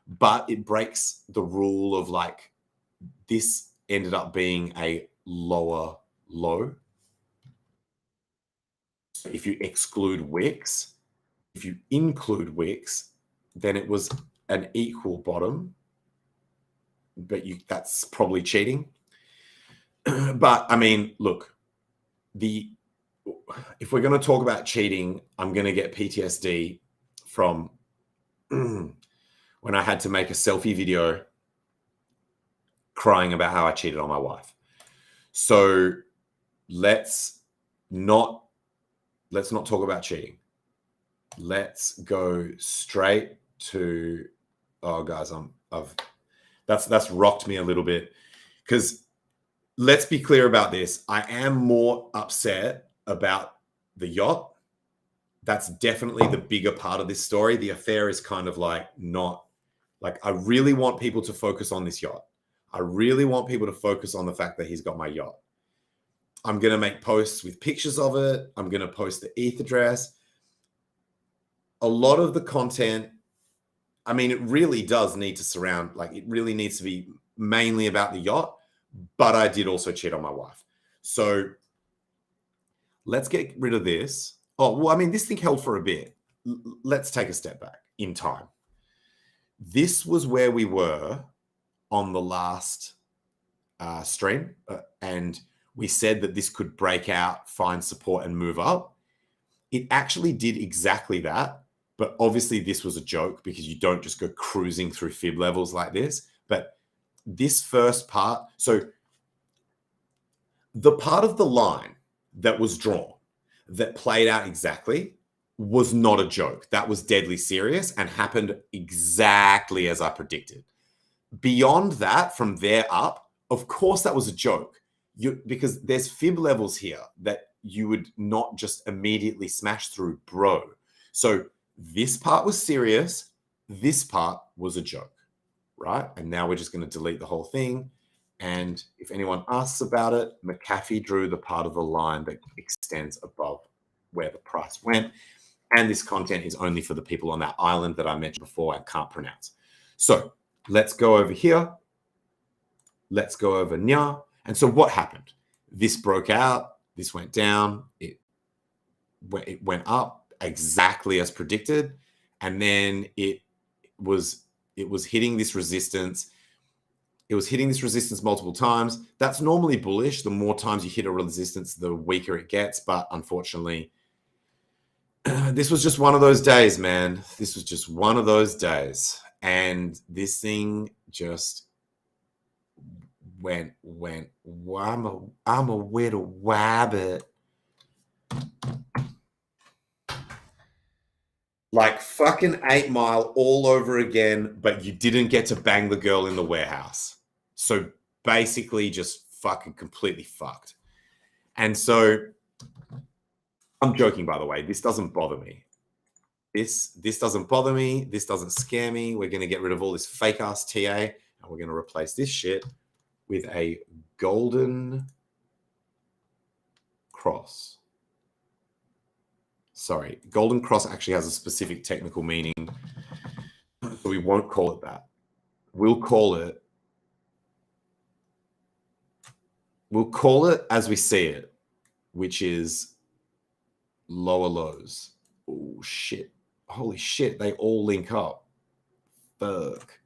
S1: but it breaks the rule of like this ended up being a lower low. So if you exclude wicks, if you include wicks, then it was an equal bottom, but that's probably cheating. But I mean, look, if we're going to talk about cheating, I'm going to get PTSD from when I had to make a selfie video crying about how I cheated on my wife. So let's let's not talk about cheating. Let's go straight to, oh guys, that's rocked me a little bit, because let's be clear about this. I am more upset about the yacht. That's definitely the bigger part of this story. The affair is kind of like not, like, I really want people to focus on this yacht. I really want people to focus on the fact that he's got my yacht. I'm going to make posts with pictures of it. I'm going to post the ETH address. A lot of the content, I mean, it really does need to surround, like, it really needs to be mainly about the yacht, but I did also cheat on my wife. So let's get rid of this. Oh, well, I mean, this thing held for a bit. Let's take a step back in time. This was where we were on the last stream, and we said that this could break out, find support, and move up. It actually did exactly that. But obviously this was a joke, because you don't just go cruising through fib levels like this. But this first part, so the part of the line that was drawn, that played out exactly, was not a joke. That was deadly serious and happened exactly as I predicted. Beyond that, from there up, of course that was a joke. Because there's fib levels here that you would not just immediately smash through, bro. So this part was serious. This part was a joke, right? And now we're just going to delete the whole thing. And if anyone asks about it, McAfee drew the part of the line that extends above where the price went. And this content is only for the people on that island that I mentioned before and can't pronounce. So let's go over here. Let's go over Nya. And so what happened? This broke out. This went down. It went up exactly as predicted. And then it was hitting this resistance. It was hitting this resistance multiple times. That's normally bullish. The more times you hit a resistance, the weaker it gets. But unfortunately, this was just one of those days, man. This was just one of those days. And this thing just went, I'm a little wabbit. Like fucking 8 Mile all over again, but you didn't get to bang the girl in the warehouse. So basically just fucking completely fucked. And so I'm joking, by the way. This doesn't bother me. This doesn't bother me. This doesn't scare me. We're going to get rid of all this fake ass TA, and we're going to replace this shit with a golden cross. Sorry, golden cross actually has a specific technical meaning, so we won't call it that. We'll call it as we see it, which is lower lows. Oh shit. Holy shit, they all link up. Fuck.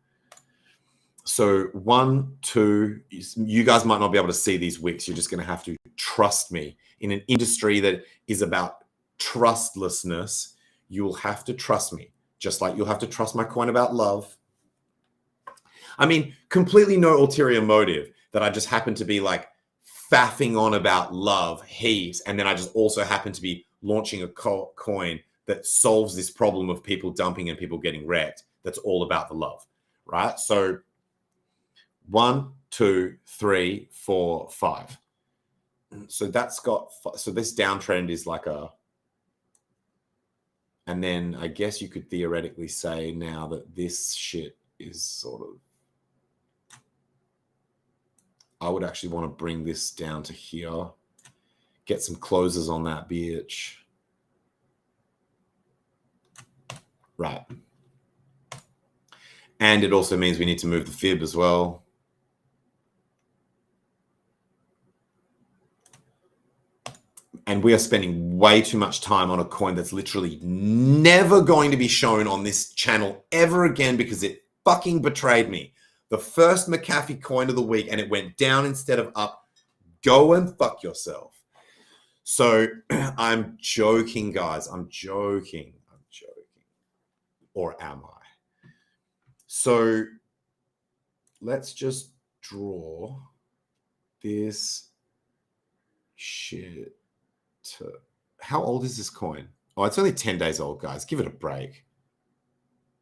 S1: So 1, 2, you guys might not be able to see these wicks. You're just going to have to trust me. In an industry that is about trustlessness, you will have to trust me, just like you'll have to trust my coin about love. I mean, completely no ulterior motive, that I just happen to be like faffing on about love heaps, and then I just also happen to be launching a coin that solves this problem of people dumping and people getting wrecked. That's all about the love, right? So 1, 2, 3, 4, 5. So that's got, so this downtrend is like a, and then I guess you could theoretically say now that this shit is sort of, I would actually want to bring this down to here, get some closes on that bitch. Right. And it also means we need to move the fib as well. And we are spending way too much time on a coin that's literally never going to be shown on this channel ever again, because it fucking betrayed me. The first McAfee coin of the week, and it went down instead of up. Go and fuck yourself. So I'm joking, guys. I'm joking. Or am I? So let's just draw this shit how old is this coin? Oh, it's only 10 days old, guys. Give it a break.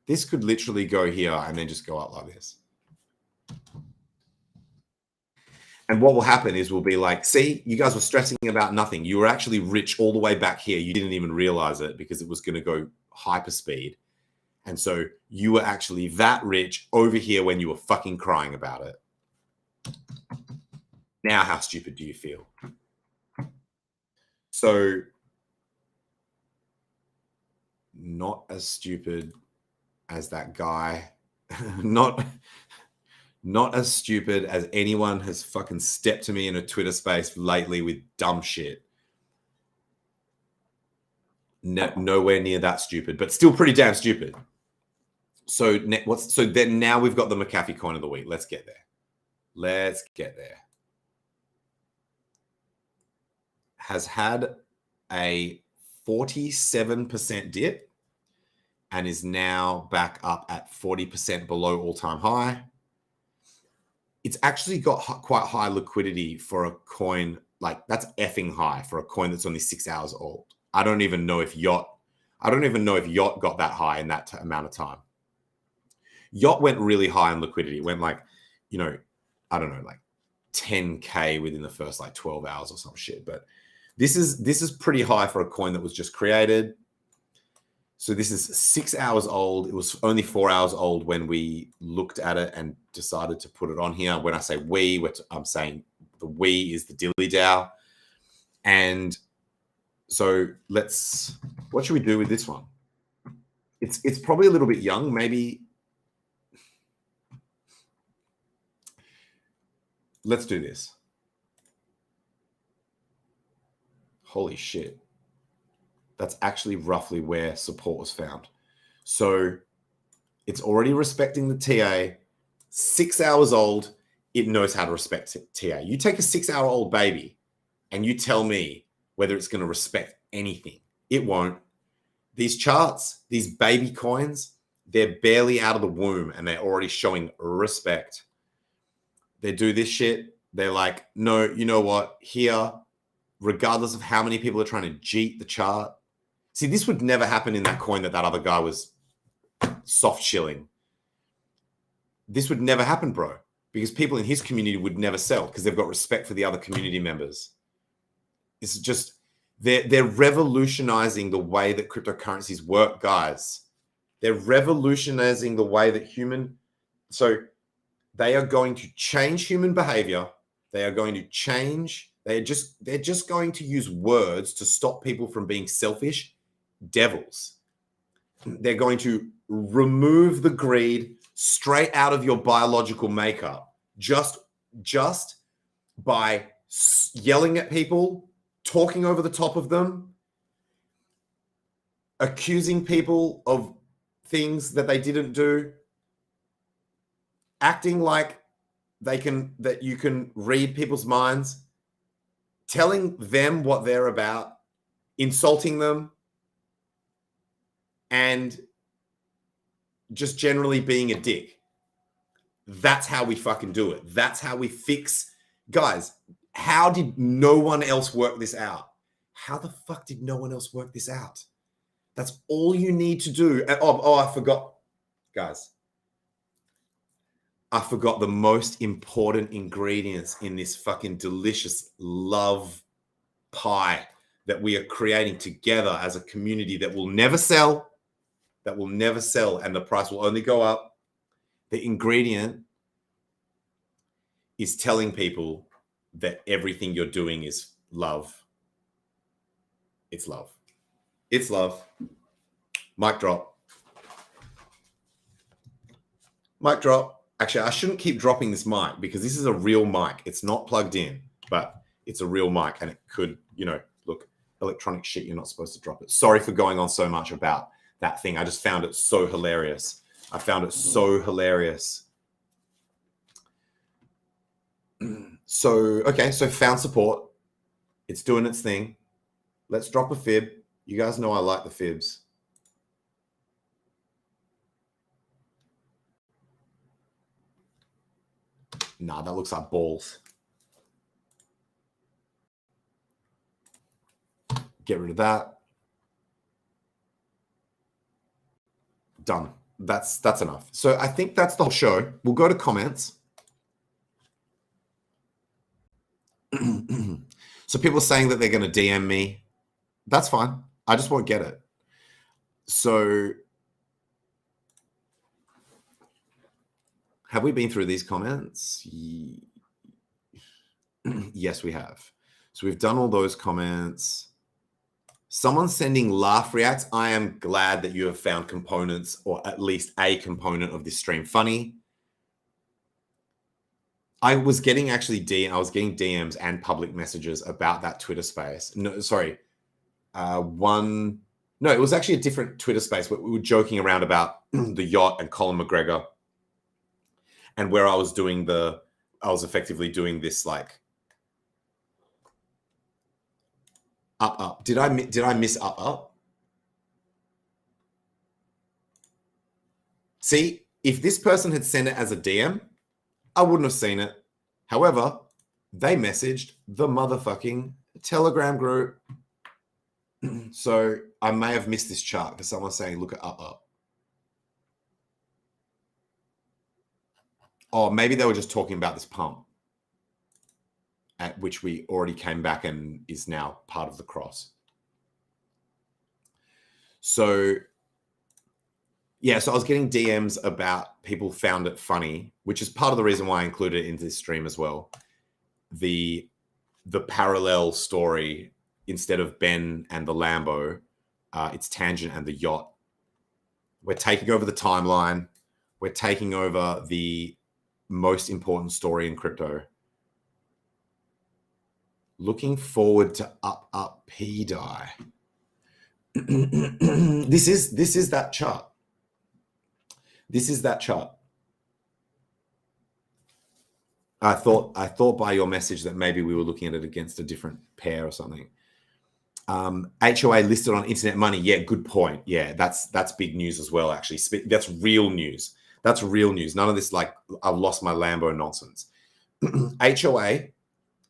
S1: This could literally go here and then just go up like this. And what will happen is we'll be like, see, you guys were stressing about nothing. You were actually rich all the way back here. You didn't even realize it because it was going to go hyperspeed. And so you were actually that rich over here when you were fucking crying about it. Now, how stupid do you feel? So, not as stupid as that guy. Not as stupid as anyone has fucking stepped to me in a Twitter space lately with dumb shit. Nowhere near that stupid, but still pretty damn stupid. So then now we've got the McAfee coin of the week. Let's get there. Let's get there. Has had a 47% dip and is now back up at 40% below all-time high. It's actually got quite high liquidity for a coin. Like, that's effing high for a coin that's only 6 hours old. I don't even know if Yacht got that high in that amount of time. Yacht went really high in liquidity. It went like, you know, I don't know, like 10K within the first like 12 hours or some shit. But this is pretty high for a coin that was just created. So this is 6 hours old. It was only 4 hours old when we looked at it and decided to put it on here. When I say we, I'm saying the we is the Dilly DAO. And so what should we do with this one? It's probably a little bit young. Maybe let's do this. Holy shit. That's actually roughly where support was found. So it's already respecting the TA. 6 hours old, it knows how to respect TA. You take a 6 hour old baby and you tell me whether it's going to respect anything. It won't. These charts, these baby coins, they're barely out of the womb and they're already showing respect. They do this shit. They're like, no, you know what? Here, regardless of how many people are trying to cheat the chart. See, this would never happen in that coin that other guy was soft shilling. This would never happen, bro, because people in his community would never sell because they've got respect for the other community members. It's just, they're revolutionizing the way that cryptocurrencies work, guys. They're revolutionizing the way that so they are going to change human behavior. They are going to change, they're just going to use words to stop people from being selfish devils. They're going to remove the greed straight out of your biological makeup just by yelling at people, talking over the top of them, accusing people of things that they didn't do, acting like that you can read people's minds, telling them what they're about, insulting them, and just generally being a dick. That's how we fucking do it. That's how we fix. Guys, how did no one else work this out? How the fuck did no one else work this out? That's all you need to do. Oh, I forgot. Guys, I forgot the most important ingredients in this fucking delicious love pie that we are creating together as a community that will never sell, and the price will only go up. The ingredient is telling people that everything you're doing is love. It's love. It's love. Mic drop. Mic drop. Actually, I shouldn't keep dropping this mic because this is a real mic. It's not plugged in, but it's a real mic and it could, look, electronic shit, you're not supposed to drop it. Sorry for going on so much about that thing. I just found it so hilarious. So found support. It's doing its thing. Let's drop a fib. You guys know I like the fibs. Nah, that looks like balls. Get rid of that. Done. That's enough. So I think that's the whole show. We'll go to comments. So people are saying that they're going to DM me. That's fine. I just won't get it. So have we been through these comments? Yes, we have. So we've done all those comments. Someone's sending laugh reacts. I am glad that you have found components, or at least a component of this stream funny. I was getting DMs and public messages about that Twitter space. No, sorry. No, it was actually a different Twitter space where we were joking around about the yacht and Colin McGregor, and where I was effectively doing this like up. Did I miss up? See, if this person had sent it as a DM, I wouldn't have seen it. However, they messaged the motherfucking Telegram group. So I may have missed this chart because someone's saying, look at up. Oh, maybe they were just talking about this pump, at which we already came back and is now part of the cross. So yeah, so I was getting DMs about people found it funny, which is part of the reason why I included it into this stream as well. The parallel story, instead of Ben and the Lambo, it's Tangent and the yacht. We're taking over the timeline. We're taking over the most important story in crypto. Looking forward to up PEPE. This is that chart. This is that chart. I thought by your message that maybe we were looking at it against a different pair or something. HOA listed on Internet Money. Yeah, good point. Yeah, that's big news as well, actually. That's real news. That's real news. None of this like I've lost my Lambo nonsense. HOA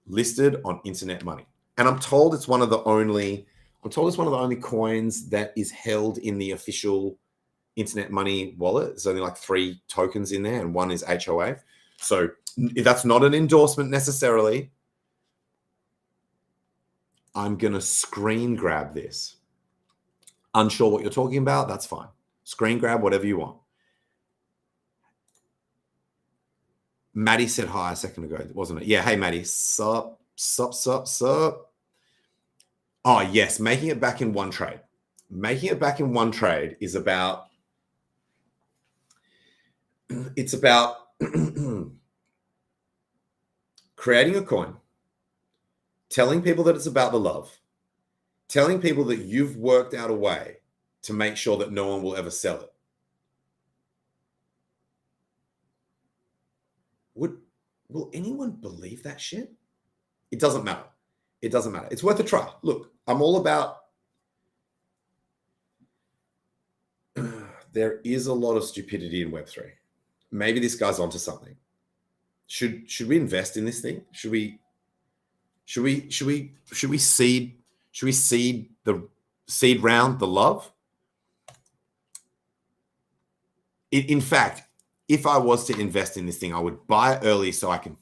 S1: listed on Internet Money. And I'm told it's one of the only coins that is held in the official Internet Money wallet. There's only like 3 tokens in there and one is HOA. So that's not an endorsement necessarily. I'm going to screen grab this. Unsure what you're talking about? That's fine. Screen grab whatever you want. Maddie said hi a second ago, wasn't it? Yeah. Hey, Maddie. Sup. Oh, yes. Making it back in one trade. Making it back in one trade is about, it's about creating a coin, telling people that it's about the love, telling people that you've worked out a way to make sure that no one will ever sell it. Will anyone believe that shit? It doesn't matter. It doesn't matter. It's worth a try. Look, I'm all about, there is a lot of stupidity in Web3. Maybe this guy's onto something. Should we invest in this thing? Should we seed round the love? In fact, if I was to invest in this thing, I would buy it early so I can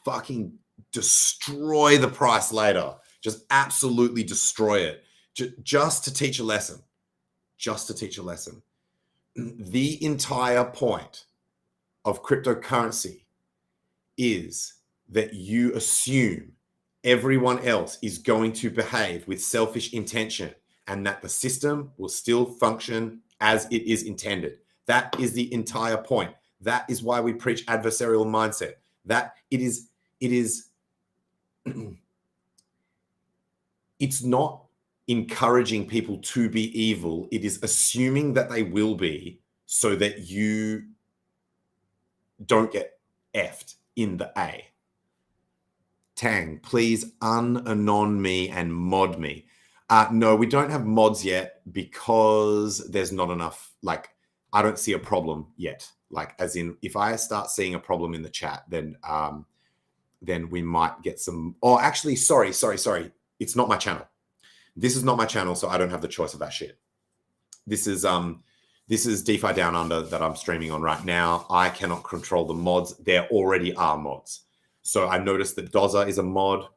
S1: fucking destroy the price later. Just absolutely destroy it. Just to teach a lesson. Just to teach a lesson. The entire point of cryptocurrency is that you assume everyone else is going to behave with selfish intention and that the system will still function as it is intended. That is the entire point. That is why we preach adversarial mindset. That it is it's not encouraging people to be evil. It is assuming that they will be so that you don't get effed in the A. Tang, please unanon me and mod me. No, we don't have mods yet because there's not enough, like, I don't see a problem yet. Like, as in, if I start seeing a problem in the chat, then we might get some. Oh, actually, sorry. It's not my channel. This is not my channel, so I don't have the choice of that shit. This is DeFi Down Under that I'm streaming on right now. I cannot control the mods. There already are mods. So I noticed that Dozer is a mod.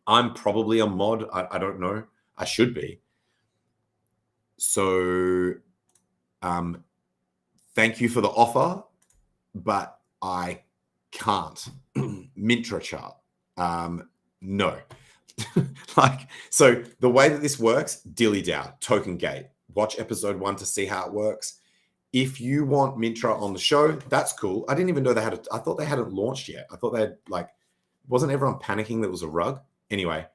S1: I'm probably a mod. I don't know. I should be. So thank you for the offer, but I can't. Mintra chart. No. Like, so the way that this works, Dilly down, token gate. Watch episode 1 to see how it works. If you want Mintra on the show, that's cool. I didn't even know they had I thought they hadn't launched yet. I thought they had, like, wasn't everyone panicking that it was a rug? Anyway,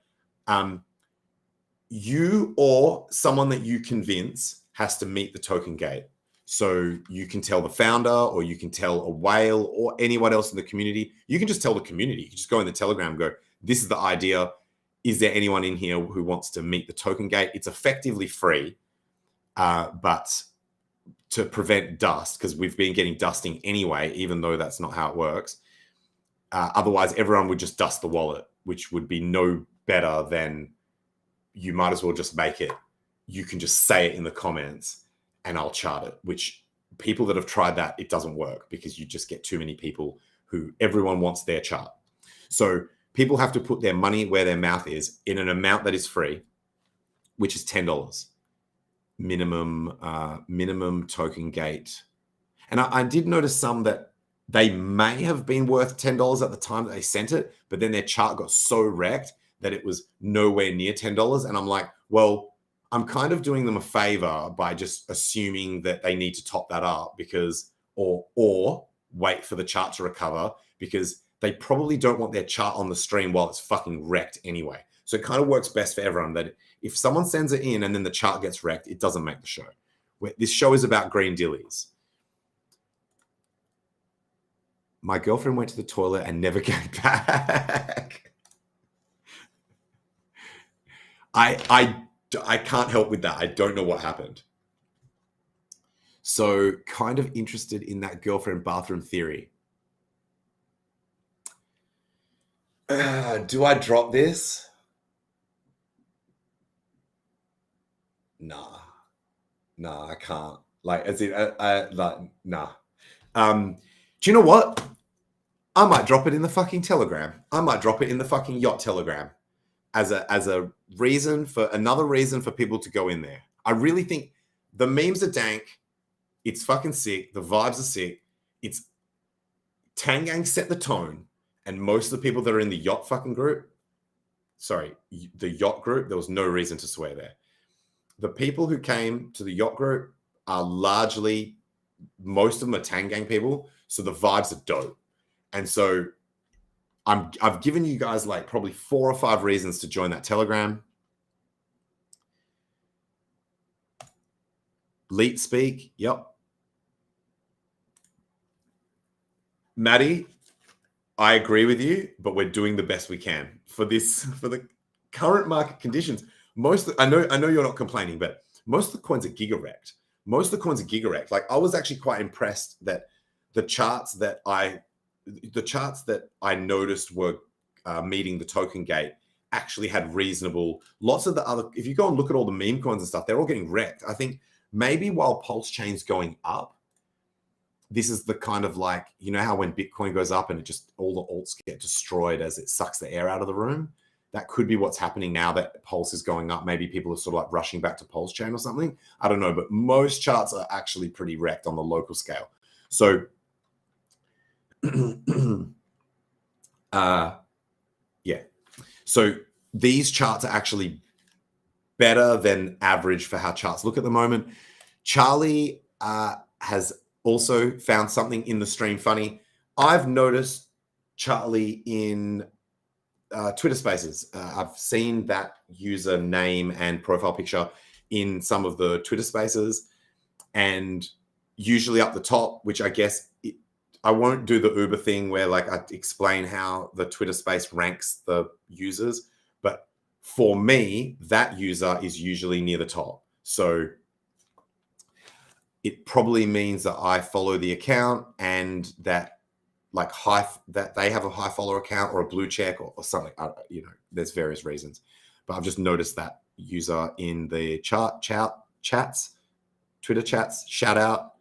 S1: you or someone that you convince has to meet the token gate. So you can tell the founder, or you can tell a whale, or anyone else in the community. You can just tell the community. You can just go in the Telegram and go, this is the idea. Is there anyone in here who wants to meet the token gate? It's effectively free, but to prevent dust, because we've been getting dusting anyway, even though that's not how it works. Otherwise, everyone would just dust the wallet, which would be no better than, you might as well just make it. You can just say it in the comments and I'll chart it, which people that have tried that, it doesn't work because you just get too many people who everyone wants their chart. So people have to put their money where their mouth is in an amount that is free, which is $10 minimum token gate. And I did notice some that they may have been worth $10 at the time that they sent it, but then their chart got so wrecked that it was nowhere near $10. And I'm like, well, I'm kind of doing them a favor by just assuming that they need to top that up, because, or wait for the chart to recover, because they probably don't want their chart on the stream while it's fucking wrecked anyway. So it kind of works best for everyone that if someone sends it in and then the chart gets wrecked, it doesn't make the show. This show is about green Dillyz. My girlfriend went to the toilet and never came back. I can't help with that. I don't know what happened. So kind of interested in that girlfriend bathroom theory. Do I drop this? Nah, I can't. Like, as in, like, nah. Do you know what? I might drop it in the fucking Telegram. I might drop it in the fucking yacht Telegram as a reason for another reason for people to go in there. I really think the memes are dank. It's fucking sick. The vibes are sick. It's Tang Gang set the tone. And most of the people that are in the yacht fucking group, sorry, the yacht group, there was no reason to swear there. The people who came to the yacht group are largely, most of them are Tang Gang people. So the vibes are dope. And so I've given you guys like probably 4 or 5 reasons to join that Telegram. Leet speak. Yep. Maddie, I agree with you, but we're doing the best we can for this, for the current market conditions. I know you're not complaining, but most of the coins are giga-wrecked. Like, I was actually quite impressed that the charts that I noticed were meeting the token gate actually had reasonable, lots of the other, if you go and look at all the meme coins and stuff, they're all getting wrecked. I think maybe while Pulse Chain's going up, this is the kind of, like, you know how when Bitcoin goes up and it just, all the alts get destroyed as it sucks the air out of the room? That could be what's happening now that Pulse is going up. Maybe people are sort of like rushing back to Pulse Chain or something. I don't know, but most charts are actually pretty wrecked on the local scale. So, yeah. So these charts are actually better than average for how charts look at the moment. Charlie has also found something in the stream funny. I've noticed Charlie in Twitter Spaces. I've seen that user name and profile picture in some of the Twitter Spaces, and usually up the top, which I guess I won't do the Uber thing where, like, I explain how the Twitter space ranks the users, but for me, that user is usually near the top. So it probably means that I follow the account and that, like, that they have a high follower account or a blue check or something. There's various reasons, but I've just noticed that user in the chats, Twitter chats. Shout out.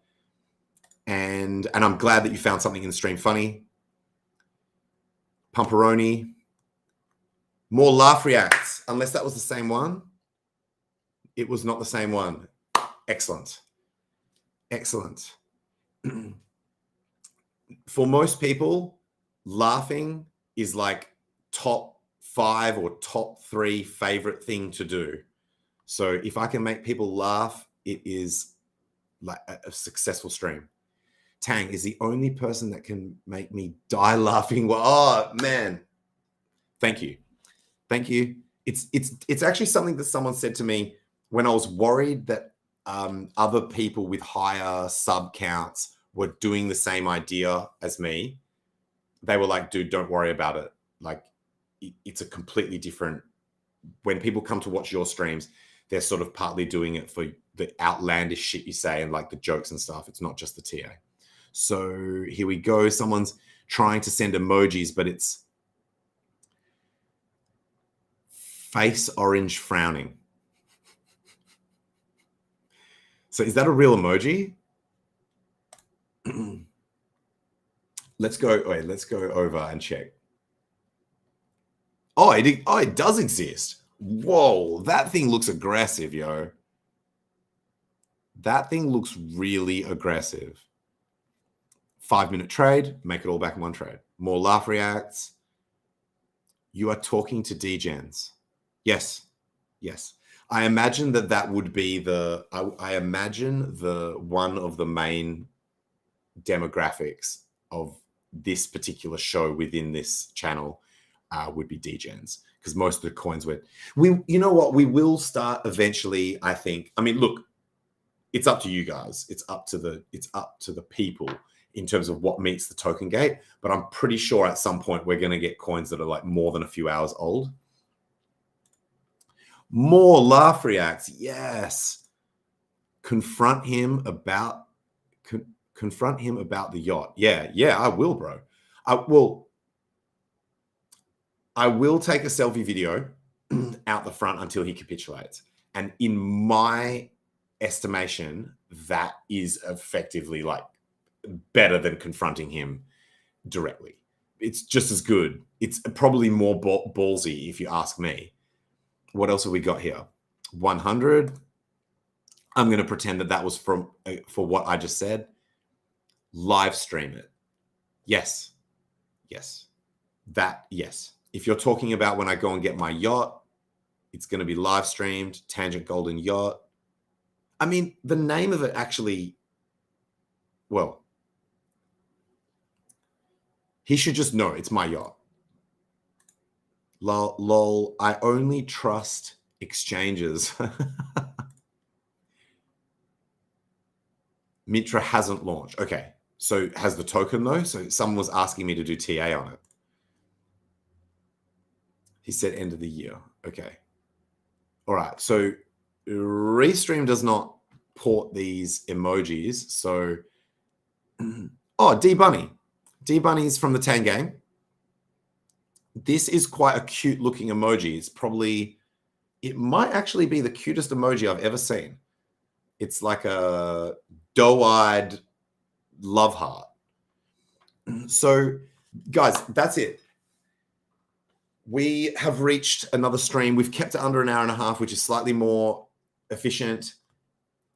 S1: And I'm glad that you found something in the stream funny. Pumperoni. More laugh reacts, unless that was the same one. It was not the same one. Excellent. Excellent. For most people, laughing is like top 5 or top 3 favorite thing to do. So if I can make people laugh, it is like a successful stream. Tang is the only person that can make me die laughing. Oh man, thank you, thank you. It's actually something that someone said to me when I was worried that other people with higher sub counts were doing the same idea as me. They were like, dude, don't worry about it. Like, it's a completely different, when people come to watch your streams, they're sort of partly doing it for the outlandish shit you say and like the jokes and stuff. It's not just the TA. So here we go. Someone's trying to send emojis, but it's face orange frowning. So is that a real emoji? Let's go. Wait, let's go over and check. Oh, it does exist. Whoa, that thing looks aggressive, yo. That thing looks really aggressive. 5-minute trade, make it all back in one trade. More laugh reacts. You are talking to degens. Yes, yes. I imagine that would be the, I imagine the one of the main demographics of this particular show within this channel would be degens, because most of the coins you know what, we will start eventually, I think. I mean, look, it's up to you guys. It's up to the people in terms of what meets the token gate. But I'm pretty sure at some point we're going to get coins that are like more than a few hours old. More laugh reacts. Yes. Confront him about the yacht. Yeah, I will, bro. I will take a selfie video out the front until he capitulates. And in my estimation, that is effectively like better than confronting him directly. It's just as good. It's probably more ballsy if you ask me. What else have we got here? 100. I'm going to pretend that was for what I just said. Live stream it. Yes. Yes. Yes. If you're talking about when I go and get my yacht, it's going to be live streamed, Tangent Golden Yacht. I mean, the name of it actually, well, he should just know it's my yacht. Lol, I only trust exchanges. Mitra hasn't launched. Okay, so has the token though? So someone was asking me to do TA on it. He said end of the year. Okay. All right. So Restream does not port these emojis. So, oh, D-Bunny. D-Bunny is from the Tang Gang. This is quite a cute looking emoji. It's probably, it might actually be the cutest emoji I've ever seen. It's like a doe-eyed love heart. So guys, that's it. We have reached another stream. We've kept it under an hour and a half, which is slightly more efficient.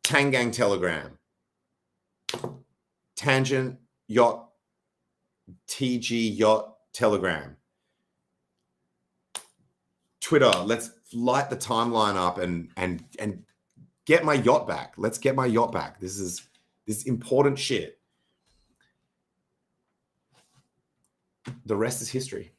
S1: Tang Gang Telegram. Tangent Yacht. TG Yacht Telegram. Twitter. Let's light the timeline up and get my yacht back. Let's get my yacht back. This is important shit. The rest is history.